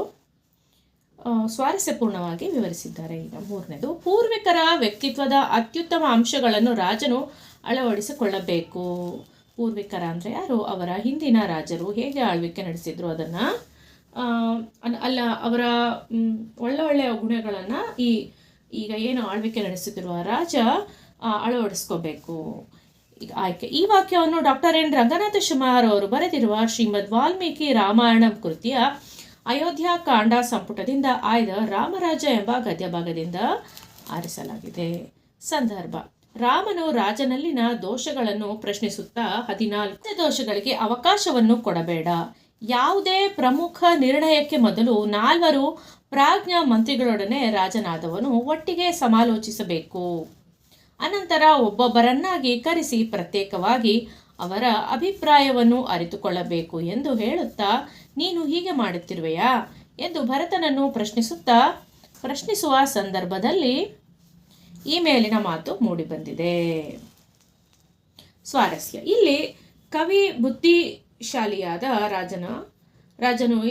ಸ್ವಾರಸ್ಯಪೂರ್ಣವಾಗಿ ವಿವರಿಸಿದ್ದಾರೆ. ಈಗ 3ನೇದು ಪೂರ್ವಿಕರ ವ್ಯಕ್ತಿತ್ವದ ಅತ್ಯುತ್ತಮ ಅಂಶಗಳನ್ನು ರಾಜನು ಅಳವಡಿಸಿಕೊಳ್ಳಬೇಕು. ಪೂರ್ವಿಕರ ಅಂದರೆ ಯಾರು? ಅವರ ಹಿಂದಿನ ರಾಜರು ಹೇಗೆ ಆಳ್ವಿಕೆ ನಡೆಸಿದ್ರು ಅದನ್ನು ಅಲ್ಲ ಅವರ ಒಳ್ಳೆಯ ಗುಣಗಳನ್ನು ಈಗ ಏನು ಆಳ್ವಿಕೆ ನಡೆಸುತ್ತಿರುವ ರಾಜ ಅಳವಡಿಸ್ಕೋಬೇಕು. ಈಗ ಆಯ್ಕೆ. ಈ ವಾಕ್ಯವನ್ನು ಡಾಕ್ಟರ್ ಎನ್ ರಂಗನಾಥ ಶರ್ಮಾರ್ ಅವರು ಬರೆದಿರುವ ಶ್ರೀಮದ್ ವಾಲ್ಮೀಕಿ ರಾಮಾಯಣಂ ಕೃತಿಯ ಅಯೋಧ್ಯಾಕಾಂಡ ಸಂಪುಟದಿಂದ ಆಯ್ದ ರಾಮರಾಜ ಎಂಬ ಗದ್ಯ ಭಾಗದಿಂದ ಆರಿಸಲಾಗಿದೆ. ಸಂದರ್ಭ: ರಾಮನು ರಾಜನಲ್ಲಿನ ದೋಷಗಳನ್ನು ಪ್ರಶ್ನಿಸುತ್ತಾ 14 ದೋಷಗಳಿಗೆ ಅವಕಾಶವನ್ನು ಕೊಡಬೇಡ. ಯಾವುದೇ ಪ್ರಮುಖ ನಿರ್ಣಯಕ್ಕೆ ಮೊದಲು 4 ಪ್ರಾಜ್ಞ ಮಂತ್ರಿಗಳೊಡನೆ ರಾಜನಾದವನು ಒಟ್ಟಿಗೆ ಸಮಾಲೋಚಿಸಬೇಕು. ಅನಂತರ ಒಬ್ಬೊಬ್ಬರನ್ನಾಗಿ ಕರೆಸಿ ಪ್ರತ್ಯೇಕವಾಗಿ ಅವರ ಅಭಿಪ್ರಾಯವನ್ನು ಅರಿತುಕೊಳ್ಳಬೇಕು ಎಂದು ಹೇಳುತ್ತಾ, ನೀನು ಹೀಗೆ ಮಾಡುತ್ತಿರುವೆಯಾ ಎಂದು ಭರತನನ್ನು ಪ್ರಶ್ನಿಸುವ ಸಂದರ್ಭದಲ್ಲಿ ಈ ಮೇಲಿನ ಮಾತು ಮೂಡಿಬಂದಿದೆ. ಸ್ವಾರಸ್ಯ: ಇಲ್ಲಿ ಕವಿ ಬುದ್ಧಿಶಾಲಿಯಾದ ರಾಜನು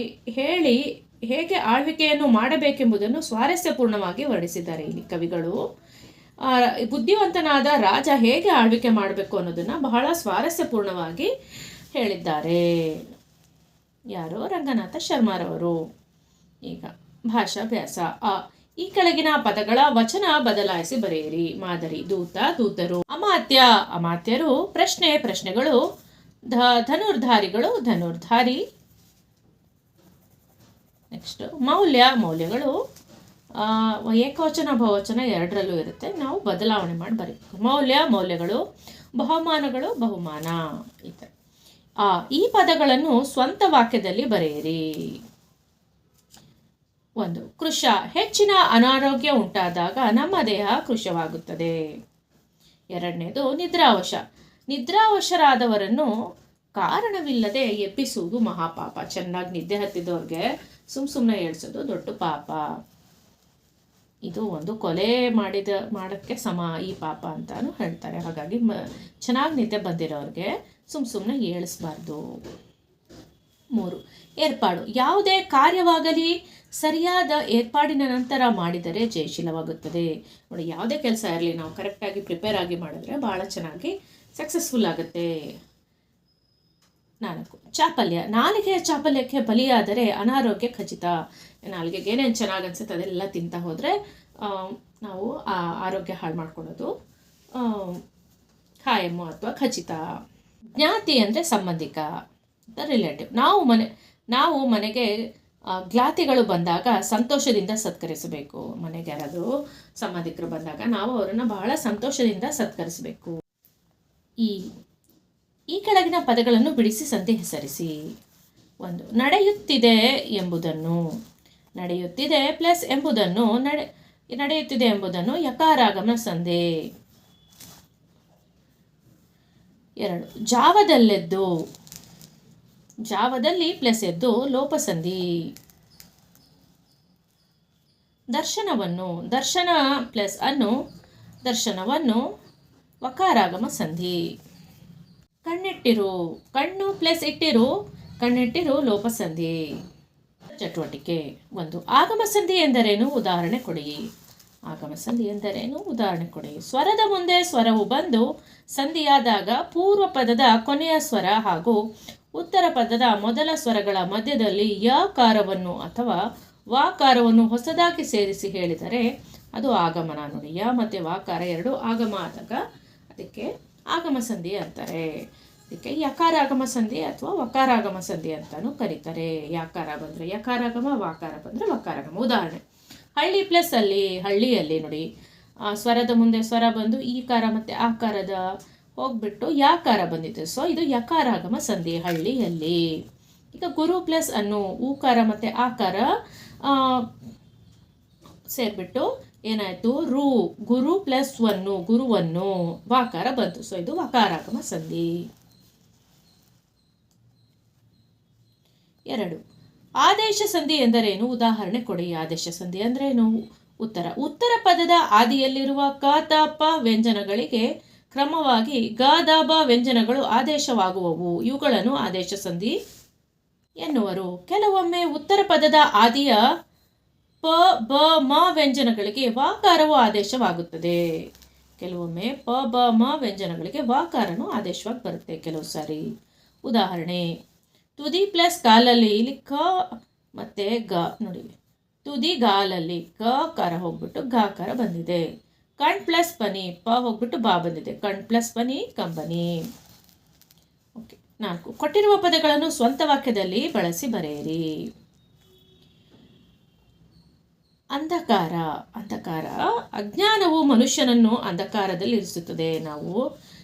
ಹೇಗೆ ಆಳ್ವಿಕೆಯನ್ನು ಮಾಡಬೇಕೆಂಬುದನ್ನು ಸ್ವಾರಸ್ಯಪೂರ್ಣವಾಗಿ ವರ್ಣಿಸಿದ್ದಾರೆ. ಇಲ್ಲಿ ಕವಿಗಳು ಬುದ್ಧಿವಂತನಾದ ರಾಜ ಹೇಗೆ ಆಳ್ವಿಕೆ ಮಾಡಬೇಕು ಅನ್ನೋದನ್ನು ಬಹಳ ಸ್ವಾರಸ್ಯಪೂರ್ಣವಾಗಿ ಹೇಳಿದ್ದಾರೆ. ಯಾರು? ರಂಗನಾಥ ಶರ್ಮಾರವರು. ಈಗ ಭಾಷಾಭ್ಯಾಸ. ಈ ಕೆಳಗಿನ ಪದಗಳ ವಚನ ಬದಲಾಯಿಸಿ ಬರೆಯಿರಿ. ಮಾದರಿ: ದೂತ, ದೂತರು. ಅಮಾತ್ಯ, ಅಮಾತ್ಯರು. ಪ್ರಶ್ನೆ, ಪ್ರಶ್ನೆಗಳು. ಧನುರ್ಧಾರಿಗಳು, ಧನುರ್ಧಾರಿ. ನೆಕ್ಸ್ಟ್ ಮೌಲ್ಯ, ಮೌಲ್ಯಗಳು. ಏಕವಚನ ಬಹುವಚನ ಎರಡರಲ್ಲೂ ಇರುತ್ತೆ, ನಾವು ಬದಲಾವಣೆ ಮಾಡಿ ಬರೀಬೇಕು. ಮೌಲ್ಯ, ಮೌಲ್ಯಗಳು. ಬಹುಮಾನಗಳು, ಬಹುಮಾನ. ಈ ಥರ ಈ ಪದಗಳನ್ನು ಸ್ವಂತ ವಾಕ್ಯದಲ್ಲಿ ಬರೆಯಿರಿ. 1. ಕೃಶ: ಹೆಚ್ಚಿನ ಅನಾರೋಗ್ಯ ಉಂಟಾದಾಗ ನಮ್ಮ ದೇಹ ಕೃಶವಾಗುತ್ತದೆ. 2ನೇದು ನಿದ್ರಾವಶ: ನಿದ್ರಾವಶರಾದವರನ್ನು ಕಾರಣವಿಲ್ಲದೆ ಎಬ್ಬಿಸುವುದು ಮಹಾಪಾಪ. ಚೆನ್ನಾಗಿ ನಿದ್ದೆ ಹತ್ತಿದವ್ರಿಗೆ ಸುಮ್ಮನೆ ಏಳ್ಸೋದು ದೊಡ್ಡ ಪಾಪ. ಇದು ಒಂದು ಕೊಲೆ ಮಾಡೋಕ್ಕೆ ಸಮ ಈ ಪಾಪ ಅಂತಾನು ಹೇಳ್ತಾರೆ. ಹಾಗಾಗಿ ಚೆನ್ನಾಗಿ ನಿದ್ದೆ ಬಂದಿರೋರಿಗೆ ಸುಮ್ಮನೆ ಏಳಿಸ್ಬಾರ್ದು. 3. ಏರ್ಪಾಡು: ಯಾವುದೇ ಕಾರ್ಯವಾಗಲಿ ಸರಿಯಾದ ಏರ್ಪಾಡಿನ ನಂತರ ಮಾಡಿದರೆ ಜಯಶೀಲವಾಗುತ್ತದೆ. ನೋಡಿ, ಯಾವುದೇ ಕೆಲಸ ಇರಲಿ ನಾವು ಕರೆಕ್ಟಾಗಿ ಪ್ರಿಪೇರ್ ಆಗಿ ಮಾಡಿದ್ರೆ ಭಾಳ ಚೆನ್ನಾಗಿ ಸಕ್ಸಸ್ಫುಲ್ ಆಗುತ್ತೆ. 4. ಚಾಪಲ್ಯ: ನಾಲಿಗೆಯ ಚಾಪಲ್ಯಕ್ಕೆ ಬಲಿಯಾದರೆ ಅನಾರೋಗ್ಯ ಖಚಿತ. ನಾಲಿಗೆಗೆ ಏನೇನು ಚೆನ್ನಾಗಿ ಅನ್ಸುತ್ತೆ ಅದೆಲ್ಲ ತಿಂತಾ ಹೋದರೆ ನಾವು ಆರೋಗ್ಯ ಹಾಳು ಮಾಡ್ಕೊಳ್ಳೋದು ಖಾಯಮ್ಮು ಅಥವಾ ಖಚಿತ. ಜ್ಞಾತಿ ಅಂದರೆ ಸಂಬಂಧಿಕ, ರಿಲೇಟಿವ್. ನಾವು ಮನೆಗೆ ಜ್ಞಾತಿಗಳು ಬಂದಾಗ ಸಂತೋಷದಿಂದ ಸತ್ಕರಿಸಬೇಕು. ಮನೆಗೆ ಯಾರಾದರೂ ಸಂಬಂಧಿಕರು ಬಂದಾಗ ನಾವು ಅವರನ್ನು ಬಹಳ ಸಂತೋಷದಿಂದ ಸತ್ಕರಿಸಬೇಕು. ಈ ಕೆಳಗಿನ ಪದಗಳನ್ನು ಬಿಡಿಸಿ ಸಂಧಿ ಹೆಸರಿಸಿ. 1. ನಡೆಯುತ್ತಿದೆ ಎಂಬುದನ್ನು. ನಡೆಯುತ್ತಿದೆ ಪ್ಲಸ್ ಎಂಬುದನ್ನು ನಡೆಯುತ್ತಿದೆ ಎಂಬುದನ್ನು ಯಕಾರಾಗಮ ಸಂಧಿ. 2. ಜಾವದಲ್ಲೆದ್ದು. ಜಾವದಲ್ಲಿ ಪ್ಲಸ್ ಎದ್ದು ಲೋಪಸಂಧಿ. ದರ್ಶನವನ್ನು. ದರ್ಶನ ಪ್ಲಸ್ ಅನ್ನು ದರ್ಶನವನ್ನು ವಕಾರಾಗಮ ಸಂಧಿ. ಕಣ್ಣೆಟ್ಟಿರು. ಕಣ್ಣು ಪ್ಲಸ್ ಇಟ್ಟಿರು ಕಣ್ಣೆಟ್ಟಿರು ಲೋಪಸಂಧಿ. ಚಟುವಟಿಕೆ. 1. ಆಗಮ ಸಂಧಿ ಎಂದರೇನು? ಉದಾಹರಣೆ ಕೊಡಿ. ಆಗಮ ಸಂಧಿ ಎಂದರೇನು? ಉದಾಹರಣೆ ಕೊಡಿ. ಸ್ವರದ ಮುಂದೆ ಸ್ವರವು ಬಂದು ಸಂಧಿಯಾದಾಗ ಪೂರ್ವ ಪದದ ಕೊನೆಯ ಸ್ವರ ಹಾಗೂ ಉತ್ತರ ಪದದ ಮೊದಲ ಸ್ವರಗಳ ಮಧ್ಯದಲ್ಲಿ ಯಕಾರವನ್ನು ಅಥವಾ ವಾಕಾರವನ್ನು ಹೊಸದಾಗಿ ಸೇರಿಸಿ ಹೇಳಿದರೆ ಅದು ಆಗಮನ. ನೋಡಿ, ಯ ಮತ್ತು ವಾಕಾರ ಎರಡು ಆಗಮ ಆದಾಗ ಅದಕ್ಕೆ ಆಗಮ ಸಂಧಿ ಅಂತಾರೆ. ಅದಕ್ಕೆ ಯಕಾರಾಗಮ ಸಂಧಿ ಅಥವಾ ವಕಾರಾಗಮ ಸಂಧಿ ಅಂತಾನು ಕರೀತಾರೆ. ಯಕಾರ ಬಂದರೆ ಯಕಾರಾಗಮ, ವಾಕಾರ ಬಂದರೆ ವಕಾರಾಗಮ. ಉದಾಹರಣೆ: ಹಳ್ಳಿ ಪ್ಲಸ್ ಅಲ್ಲಿ. ಹಳ್ಳಿಯಲ್ಲಿ ನೋಡಿ, ಸ್ವರದ ಮುಂದೆ ಸ್ವರ ಬಂದು ಈಕಾರ ಮತ್ತು ಆಕಾರದ ಹೋಗ್ಬಿಟ್ಟು ಯಾಕಾರ ಬಂದಿದೆ. ಸೊ ಇದು ಯಕಾರಾಗಮ ಸಂಧಿ, ಹಳ್ಳಿಯಲ್ಲಿ. ಈಗ ಗುರು ಪ್ಲಸ್ ಅನ್ನು ಊಕಾರ ಮತ್ತು ಆಕಾರ ಸೇರಿಬಿಟ್ಟು ಏನಾಯಿತು? ಗುರು ಪ್ಲಸ್ ವನ್ನು, ಗುರುವನ್ನು, ವಾಕಾರ ಬಂತು. ಸೊ ಇದು ವಕಾರಾಗಮ ಸಂಧಿ. 2. ಆದೇಶ ಸಂಧಿ ಎಂದರೇನು? ಉದಾಹರಣೆ ಕೊಡಿ. ಆದೇಶ ಸಂಧಿ ಅಂದ್ರೇನು? ಉತ್ತರ ಪದದ ಆದಿಯಲ್ಲಿರುವ ಕ ತ ಪ ವ್ಯಂಜನಗಳಿಗೆ ಕ್ರಮವಾಗಿ ಗ ದ ಬ ವ್ಯಂಜನಗಳು ಆದೇಶವಾಗುವವು. ಇವುಗಳನ್ನು ಆದೇಶ ಸಂಧಿ ಎನ್ನುವರು. ಕೆಲವೊಮ್ಮೆ ಉತ್ತರ ಪದದ ಆದಿಯ ಪ ಬ ಮ ವ್ಯಂಜನಗಳಿಗೆ ವಾಕಾರವು ಆದೇಶವಾಗುತ್ತದೆ. ಕೆಲವೊಮ್ಮೆ ಪ ಬ ಮ ವ್ಯಂಜನಗಳಿಗೆ ವಾಕಾರನು ಆದೇಶವಾಗಿ ಬರುತ್ತೆ ಕೆಲವು ಸಾರಿ. ಉದಾಹರಣೆ: ತುದಿ ಪ್ಲಸ್ ಕಾಲಲ್ಲಿ. ಇಲ್ಲಿ ಮತ್ತು ಗ ನೋಡಿ, ತುದಿಗಾಲಲ್ಲಿ ಕಾರ ಹೋಗ್ಬಿಟ್ಟು ಗಾಕಾರ ಬಂದಿದೆ. ಕಣ್ ಪ್ಲಸ್ ಪನಿ ಪ ಹೋಗ್ಬಿಟ್ಟು ಬಾ ಬಂದಿದೆ. ಕಣ್ ಪ್ಲಸ್ ಪನಿ ಕಂಬನಿ. ಓಕೆ. 4, ಕೊಟ್ಟಿರುವ ಪದಗಳನ್ನು ಸ್ವಂತ ವಾಕ್ಯದಲ್ಲಿ ಬಳಸಿ ಬರೆಯಿರಿ. ಅಂಧಕಾರ. ಅಜ್ಞಾನವು ಮನುಷ್ಯನನ್ನು ಅಂಧಕಾರದಲ್ಲಿ ಇರಿಸುತ್ತದೆ. ನಾವು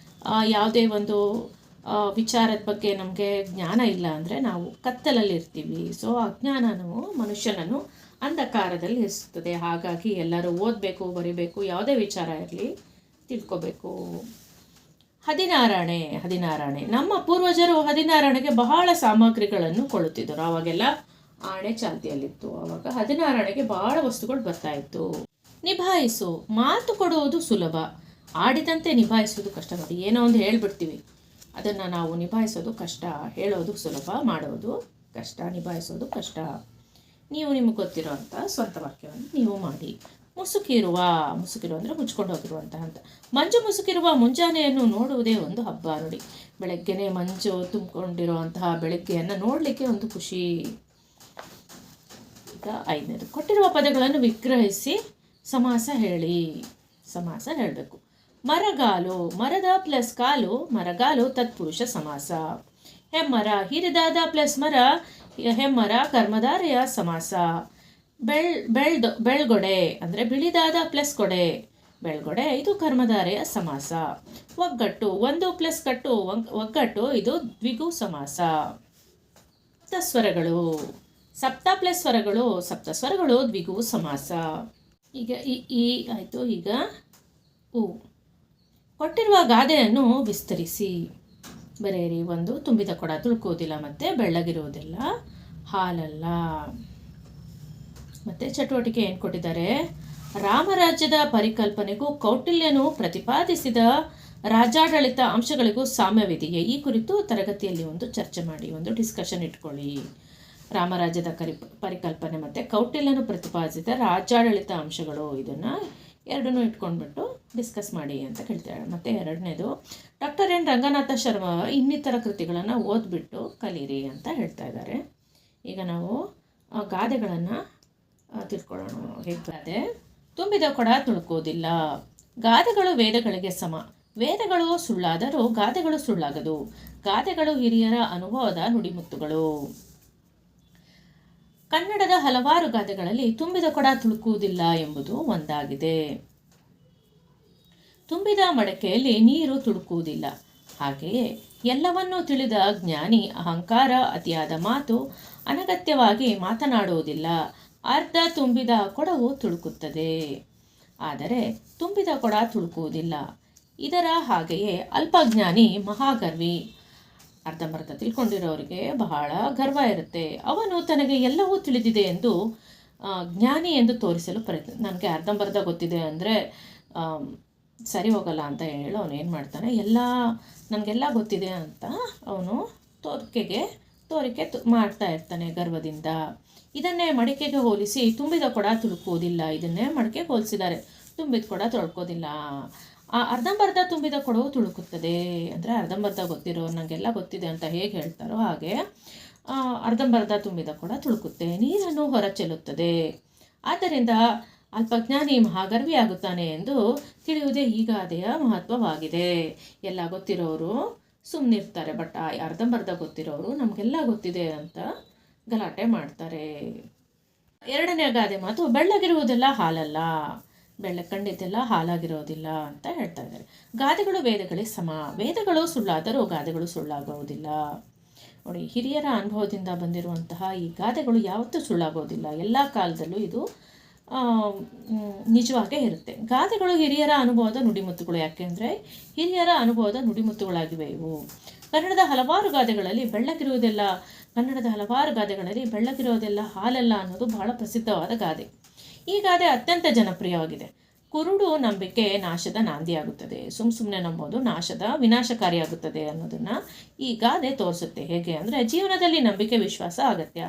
ಯಾವುದೇ ಒಂದು ವಿಚಾರದ ಬಗ್ಗೆ ನಮಗೆ ಜ್ಞಾನ ಇಲ್ಲ ಅಂದರೆ ನಾವು ಕತ್ತಲಲ್ಲಿ ಇರ್ತೀವಿ. ಸೊ ಅಜ್ಞಾನವು ಮನುಷ್ಯನನ್ನು ಅಂಧಕಾರದಲ್ಲಿ ಇರಿಸುತ್ತದೆ. ಹಾಗಾಗಿ ಎಲ್ಲರೂ ಓದಬೇಕು, ಬರಿಬೇಕು, ಯಾವುದೇ ವಿಚಾರ ಇರಲಿ ತಿಳ್ಕೋಬೇಕು. ಹದಿನಾರಣೆ. ನಮ್ಮ ಪೂರ್ವಜರು ಹದಿನಾರಣೆಗೆ ಬಹಳ ಸಾಮಗ್ರಿಗಳನ್ನು ಕೊಳ್ಳುತ್ತಿದ್ದರು. ಅವಾಗೆಲ್ಲ ಆಣೆ ಚಾಲ್ತಿಯಲ್ಲಿತ್ತು. ಆವಾಗ ಹದಿನಾರಣೆಗೆ ಬಹಳ ವಸ್ತುಗಳು ಬರ್ತಾ ಇತ್ತು. ನಿಭಾಯಿಸು. ಮಾತು ಕೊಡುವುದು ಸುಲಭ, ಆಡಿದಂತೆ ನಿಭಾಯಿಸೋದು ಕಷ್ಟ. ನೋಡಿ, ಏನೋ ಒಂದು ಹೇಳ್ಬಿಡ್ತೀವಿ, ಅದನ್ನು ನಾವು ನಿಭಾಯಿಸೋದು ಕಷ್ಟ. ಹೇಳೋದು ಸುಲಭ, ಮಾಡೋದು ಕಷ್ಟ, ನಿಭಾಯಿಸೋದು ಕಷ್ಟ. ನೀವು ನಿಮಗೆ ಗೊತ್ತಿರೋ ಅಂಥ ಸ್ವಂತ ವಾಕ್ಯವನ್ನು ನೀವು ಮಾಡಿ. ಮುಸುಕಿರುವ ಅಂದರೆ ಮುಚ್ಕೊಂಡು ಹೋಗಿರುವಂತಹ ಅಂತ. ಮಂಜು ಮುಸುಕಿರುವ ಮುಂಜಾನೆಯನ್ನು ನೋಡುವುದೇ ಒಂದು ಹಬ್ಬ. ನೋಡಿ, ಬೆಳಗ್ಗೆನೇ ಮಂಜು ತುಂಬಿಕೊಂಡಿರುವಂತಹ ಬೆಳಗ್ಗೆಯನ್ನು ನೋಡಲಿಕ್ಕೆ ಒಂದು ಖುಷಿ. ಈಗ 5ನೇದು, ಕೊಟ್ಟಿರುವ ಪದಗಳನ್ನು ವಿಗ್ರಹಿಸಿ ಸಮಾಸ ಹೇಳಬೇಕು. ಮರಗಾಲು. ಮರದ ಪ್ಲಸ್ ಕಾಲು, ಮರಗಾಲು ತತ್ಪುರುಷ ಸಮಾಸ. ಹೆಮ್ಮರ. ಹಿರಿದಾದ ಪ್ಲಸ್ ಮರ, ಹೆಮ್ಮರ ಕರ್ಮಧಾರೆಯ ಸಮಾಸ. ಬೆಳ್ಗೊಡೆ ಅಂದರೆ ಬಿಳಿದಾದ ಪ್ಲಸ್ ಕೊಡೆ, ಬೆಳ್ಗೊಡೆ ಇದು ಕರ್ಮಧಾರೆಯ ಸಮಾಸ. ಒಗ್ಗಟ್ಟು. 1 ಪ್ಲಸ್ ಕಟ್ಟು, ಒಗ್ಗಟ್ಟು ಇದು ದ್ವಿಗು ಸಮಾಸ. ಸಪ್ತಸ್ವರಗಳು. ಸಪ್ತ ಪ್ಲಸ್ ಸ್ವರಗಳು, ಸಪ್ತಸ್ವರಗಳು ದ್ವಿಗು ಸಮಾಸ. ಈಗ ಈ ಆಯಿತು. ಈಗ ಉ. ಕೊಟ್ಟಿರುವ ಗಾದೆಯನ್ನು ವಿಸ್ತರಿಸಿ ಬರೆಯಿರಿ. 1, ತುಂಬಿದ ಕೊಡ ತುಳುಕುವುದಿಲ್ಲ ಮತ್ತು ಬೆಳ್ಳಗಿರುವುದಿಲ್ಲ ಹಾಲಲ್ಲ. ಮತ್ತು ಚಟುವಟಿಕೆ ಏನು ಕೊಟ್ಟಿದ್ದಾರೆ? ರಾಮರಾಜ್ಯದ ಪರಿಕಲ್ಪನೆಗೂ ಕೌಟಿಲ್ಯನು ಪ್ರತಿಪಾದಿಸಿದ ರಾಜ್ಯಾಡಳಿತ ಅಂಶಗಳಿಗೂ ಸಾಮ್ಯವಿದೆಯೇ? ಈ ಕುರಿತು ತರಗತಿಯಲ್ಲಿ ಒಂದು ಚರ್ಚೆ ಮಾಡಿ, ಒಂದು ಡಿಸ್ಕಷನ್ ಇಟ್ಕೊಳ್ಳಿ. ರಾಮರಾಜ್ಯದ ಪರಿಕಲ್ಪನೆ ಮತ್ತು ಕೌಟಿಲ್ಯನು ಪ್ರತಿಪಾದಿಸಿದ ರಾಜ್ಯಾಡಳಿತ ಅಂಶಗಳು, ಇದನ್ನು ಎರಡನ್ನೂ ಇಟ್ಕೊಂಡ್ಬಿಟ್ಟು ಡಿಸ್ಕಸ್ ಮಾಡಿ ಅಂತ ಕೇಳ್ತಾಳೆ. ಮತ್ತು 2ನೇದು, ಡಾಕ್ಟರ್ ಎನ್ ರಂಗನಾಥ ಶರ್ಮಾ ಇನ್ನಿತರ ಕೃತಿಗಳನ್ನು ಓದ್ಬಿಟ್ಟು ಕಲೀರಿ ಅಂತ ಹೇಳ್ತಾ ಇದ್ದಾರೆ. ಈಗ ನಾವು ಗಾದೆಗಳನ್ನು ತಿಳ್ಕೊಳ್ಳೋಣ. ಹೇಗಾದೆ? ತುಂಬಿದ ಕೊಡ ತುಳುಕುವುದಿಲ್ಲ. ಗಾದೆಗಳು ವೇದಗಳಿಗೆ ಸಮ. ವೇದಗಳು ಸುಳ್ಳಾದರೂ ಗಾದೆಗಳು ಸುಳ್ಳಾಗದು. ಗಾದೆಗಳು ಹಿರಿಯರ ಅನುಭವದ ನುಡಿಮುತ್ತುಗಳು. ಕನ್ನಡದ ಹಲವಾರು ಗಾದೆಗಳಲ್ಲಿ ತುಂಬಿದ ಕೊಡ ತುಳುಕುವುದಿಲ್ಲ ಎಂಬುದು ಒಂದಾಗಿದೆ. ತುಂಬಿದ ಮಡಕೆಯಲ್ಲಿ ನೀರು ತುಳುಕುವುದಿಲ್ಲ. ಹಾಗೆಯೇ ಎಲ್ಲವನ್ನೂ ತಿಳಿದ ಜ್ಞಾನಿ ಅಹಂಕಾರ, ಅತಿಯಾದ ಮಾತು, ಅನಗತ್ಯವಾಗಿ ಮಾತನಾಡುವುದಿಲ್ಲ. ಅರ್ಧ ತುಂಬಿದ ಕೊಡವು ತುಳುಕುತ್ತದೆ, ಆದರೆ ತುಂಬಿದ ಕೊಡ ತುಳುಕುವುದಿಲ್ಲ. ಇದರ ಹಾಗೆಯೇ ಅಲ್ಪಜ್ಞಾನಿ ಮಹಾಗರ್ವಿ. ಅರ್ಧಂಬರ್ಧ ತಿಳ್ಕೊಂಡಿರೋರಿಗೆ ಬಹಳ ಗರ್ವ ಇರುತ್ತೆ. ಅವನು ತನಗೆ ಎಲ್ಲವೂ ತಿಳಿದಿದೆ ಎಂದು ಜ್ಞಾನಿ ಎಂದು ತೋರಿಸಲು ಪ್ರಯತ್ನ. ನನಗೆ ಅರ್ಧಂಬರ್ಧ ಗೊತ್ತಿದೆ ಅಂದರೆ ಸರಿ ಹೋಗಲ್ಲ ಅಂತ ಹೇಳಿ ಅವನು ಏನು ಮಾಡ್ತಾನೆ, ನನಗೆಲ್ಲ ಗೊತ್ತಿದೆ ಅಂತ ಅವನು ತೋರಿಕೆ ಮಾಡ್ತಾ ಇರ್ತಾನೆ ಗರ್ವದಿಂದ. ಇದನ್ನೇ ಮಡಿಕೆಗೆ ಹೋಲಿಸಿ ತುಂಬಿದ ಕೊಡ ತುಳುಕುವುದಿಲ್ಲ. ಇದನ್ನೇ ಮಡಿಕೆಗೆ ಹೋಲಿಸಿದ್ದಾರೆ. ತುಂಬಿದ ಕೊಡ ತೊಳ್ಕೋದಿಲ್ಲ. ಅರ್ಧಂಬರ್ಧ ತುಂಬಿದ ಕೊಡವು ತುಳುಕುತ್ತದೆ. ಅಂದರೆ ಅರ್ಧಂಬರ್ಧ ಗೊತ್ತಿರೋ ನನಗೆಲ್ಲ ಗೊತ್ತಿದೆ ಅಂತ ಹೇಗೆ ಹೇಳ್ತಾರೋ ಹಾಗೆ ಅರ್ಧಂಬರ್ಧ ತುಂಬಿದ ಕೊಡ ತುಳುಕುತ್ತೆ, ನೀರನ್ನು ಹೊರಚೆಲ್ಲುತ್ತದೆ. ಆದ್ದರಿಂದ ಅಲ್ಪಜ್ಞಾನಿ ಮಹಾಗರ್ವಿ ಆಗುತ್ತಾನೆ ಎಂದು ತಿಳಿಯುವುದೇ ಈ ಗಾದೆಯ ಮಹತ್ವವಾಗಿದೆ. ಎಲ್ಲ ಗೊತ್ತಿರೋರು ಸುಮ್ಮನಿರ್ತಾರೆ, ಬಟ್ ಅರ್ಧಂಬರ್ಧ ಗೊತ್ತಿರೋರು ನಮಗೆಲ್ಲ ಗೊತ್ತಿದೆ ಅಂತ ಗಲಾಟೆ ಮಾಡ್ತಾರೆ. 2ನೇ ಗಾದೆ ಮಾತು, ಬೆಳ್ಳಗಿರುವುದೆಲ್ಲ ಹಾಲಲ್ಲ. ಕಂಡಿದ್ದೆಲ್ಲ ಹಾಲಾಗಿರೋದಿಲ್ಲ ಅಂತ ಹೇಳ್ತಾ ಇದ್ದಾರೆ. ಗಾದೆಗಳು ವೇದಗಳಿಗೆ ಸಮ. ವೇದಗಳು ಸುಳ್ಳಾದರೂ ಗಾದೆಗಳು ಸುಳ್ಳಾಗುವುದಿಲ್ಲ. ನೋಡಿ, ಹಿರಿಯರ ಅನುಭವದಿಂದ ಬಂದಿರುವಂತಹ ಈ ಗಾದೆಗಳು ಯಾವತ್ತೂ ಸುಳ್ಳಾಗೋದಿಲ್ಲ. ಎಲ್ಲ ಕಾಲದಲ್ಲೂ ಇದು ನಿಜವಾಗೇ ಇರುತ್ತೆ. ಗಾದೆಗಳು ಹಿರಿಯರ ಅನುಭವದ ನುಡಿಮುತ್ತುಗಳು. ಯಾಕೆಂದರೆ ಹಿರಿಯರ ಅನುಭವದ ನುಡಿಮುತ್ತುಗಳಾಗಿವೆ ಇವು. ಕನ್ನಡದ ಹಲವಾರು ಗಾದೆಗಳಲ್ಲಿ ಬೆಳ್ಳಗಿರೋದೆಲ್ಲ ಹಾಲಲ್ಲ ಅನ್ನೋದು ಬಹಳ ಪ್ರಸಿದ್ಧವಾದ ಗಾದೆ. ಈ ಗಾದೆ ಅತ್ಯಂತ ಜನಪ್ರಿಯವಾಗಿದೆ. ಕುರುಡು ನಂಬಿಕೆ ನಾಶದ ನಾಂದಿಯಾಗುತ್ತದೆ. ಸುಮ್ಮನೆ ನಂಬೋದು ವಿನಾಶಕಾರಿಯಾಗುತ್ತದೆ ಅನ್ನೋದನ್ನು ಈ ಗಾದೆ ತೋರಿಸುತ್ತೆ. ಹೇಗೆ ಅಂದರೆ, ಜೀವನದಲ್ಲಿ ನಂಬಿಕೆ ವಿಶ್ವಾಸ ಅಗತ್ಯ.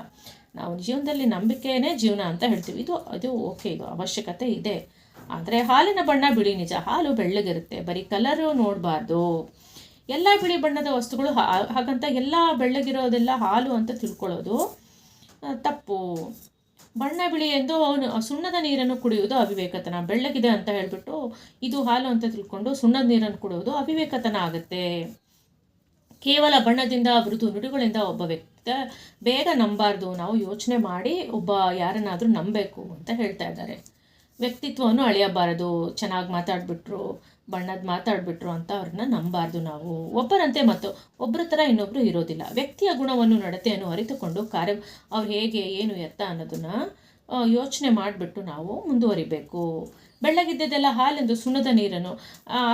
ನಾವು ಜೀವನದಲ್ಲಿ ನಂಬಿಕೆನೇ ಜೀವನ ಅಂತ ಹೇಳ್ತೀವಿ. ಇದು ಓಕೆ, ಇದು ಅವಶ್ಯಕತೆ ಇದೆ. ಆದರೆ ಹಾಲಿನ ಬಣ್ಣ ಬಿಳಿ ನಿಜ. ಹಾಲು ಬೆಳ್ಳಗಿರುತ್ತೆ, ಬರೀ ಕಲರು ನೋಡಬಾರ್ದು. ಎಲ್ಲ ಬಿಳಿ ಬಣ್ಣದ ವಸ್ತುಗಳು ಹಾಗಂತ ಎಲ್ಲ ಬೆಳ್ಳಗಿರೋದೆಲ್ಲ ಹಾಲು ಅಂತ ತಿಳ್ಕೊಳ್ಳೋದು ತಪ್ಪು. ಬಣ್ಣ ಬಿಳಿ ಎಂದು ಅವನು ಸುಣ್ಣದ ನೀರನ್ನು ಕುಡಿಯುವುದು ಅವಿವೇಕತನ. ಬೆಳ್ಳಗಿದೆ ಅಂತ ಹೇಳಿಬಿಟ್ಟು ಇದು ಹಾಲು ಅಂತ ತಿಳ್ಕೊಂಡು ಸುಣ್ಣದ ನೀರನ್ನು ಕುಡಿಯೋದು ಅವಿವೇಕತನ ಆಗುತ್ತೆ. ಕೇವಲ ಬಣ್ಣದಿಂದ ಮೃದು ನುಡಿಗಳಿಂದ ಒಬ್ಬ ವ್ಯಕ್ತಿ ಬೇಗ ನಂಬಾರ್ದು. ನಾವು ಯೋಚನೆ ಮಾಡಿ ಯಾರನ್ನಾದರೂ ನಂಬಬೇಕು ಅಂತ ಹೇಳ್ತಾ ಇದ್ದಾರೆ. ವ್ಯಕ್ತಿತ್ವವನ್ನು ಅಳೆಯಬಾರದು. ಚೆನ್ನಾಗಿ ಮಾತಾಡ್ಬಿಟ್ರು, ಬಣ್ಣದ ಮಾತಾಡ್ಬಿಟ್ರು ಅಂತ ಅವ್ರನ್ನ ನಂಬಾರ್ದು. ನಾವು ಒಬ್ಬರಂತೆ ಮತ್ತು ಒಬ್ಬರ ಥರ ಇನ್ನೊಬ್ಬರು ಇರೋದಿಲ್ಲ. ವ್ಯಕ್ತಿಯ ಗುಣವನ್ನು ನಡತೆಯನ್ನು ಅರಿತುಕೊಂಡು ಅವ್ರು ಹೇಗೆ ಏನು ಎತ್ತ ಅನ್ನೋದನ್ನು ಯೋಚನೆ ಮಾಡಿಬಿಟ್ಟು ನಾವು ಮುಂದುವರಿಬೇಕು. ಬೆಳ್ಳಗಿದ್ದದೆಲ್ಲ ಹಾಲೆಂದು ಸುಣ್ಣದ ನೀರನ್ನು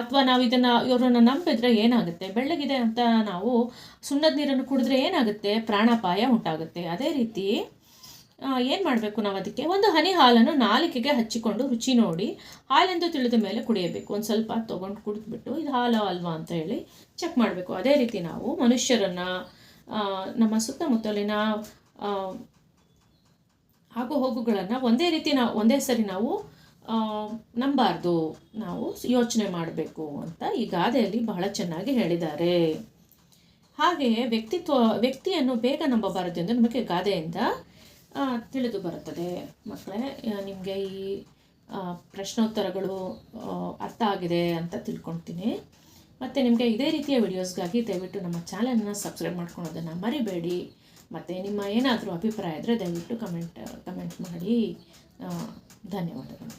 ಅಥವಾ ನಾವು ಇವ್ರನ್ನ ನಂಬಿದ್ರೆ ಏನಾಗುತ್ತೆ? ಬೆಳ್ಳಗಿದೆ ಅಂತ ನಾವು ಸುಣ್ಣದ ನೀರನ್ನು ಕುಡಿದ್ರೆ ಏನಾಗುತ್ತೆ? ಪ್ರಾಣಾಪಾಯ ಉಂಟಾಗುತ್ತೆ. ಅದೇ ರೀತಿ ಏನು ಮಾಡಬೇಕು? ನಾವು ಅದಕ್ಕೆ ಒಂದು ಹನಿ ಹಾಲನ್ನು ನಾಲಿಗೆಗೆ ಹಚ್ಚಿಕೊಂಡು ರುಚಿ ನೋಡಿ ಹಾಲೆಂದು ತಿಳಿದ ಮೇಲೆ ಕುಡಿಯಬೇಕು. ಒಂದು ಸ್ವಲ್ಪ ತೊಗೊಂಡು ಕುಡಿದ್ಬಿಟ್ಟು ಇದು ಹಾಲು ಅಲ್ವಾ ಅಂತ ಹೇಳಿ ಚೆಕ್ ಮಾಡಬೇಕು. ಅದೇ ರೀತಿ ನಾವು ಮನುಷ್ಯರನ್ನು, ನಮ್ಮ ಸುತ್ತಮುತ್ತಲಿನ ಆಗು ಹೋಗುಗಳನ್ನು ಒಂದೇ ಸರಿ ನಾವು ನಂಬಾರ್ದು. ನಾವು ಯೋಚನೆ ಮಾಡಬೇಕು ಅಂತ ಈ ಗಾದೆಯಲ್ಲಿ ಬಹಳ ಚೆನ್ನಾಗಿ ಹೇಳಿದ್ದಾರೆ. ಹಾಗೆಯೇ ವ್ಯಕ್ತಿಯನ್ನು ಬೇಗ ನಂಬಬಾರದು ಎಂದು ನಮಗೆ ಗಾದೆಯಿಂದ ತಿಳಿದು ಬರುತ್ತದೆ. ಮಕ್ಕಳೇ, ನಿಮಗೆ ಈ ಪ್ರಶ್ನೋತ್ತರಗಳು ಅರ್ಥ ಆಗಿದೆ ಅಂತ ತಿಳ್ಕೊಳ್ತೀನಿ. ಮತ್ತು ನಿಮಗೆ ಇದೇ ರೀತಿಯ ವಿಡಿಯೋಸ್ಗಾಗಿ ದಯವಿಟ್ಟು ನಮ್ಮ ಚಾನಲನ್ನು ಸಬ್ಸ್ಕ್ರೈಬ್ ಮಾಡ್ಕೊಳೋದನ್ನು ಮರಿಬೇಡಿ. ಮತ್ತು ನಿಮ್ಮ ಏನಾದರೂ ಅಭಿಪ್ರಾಯ ಇದ್ದರೆ ದಯವಿಟ್ಟು ಕಮೆಂಟ್ ಮಾಡಿ. ಧನ್ಯವಾದಗಳು.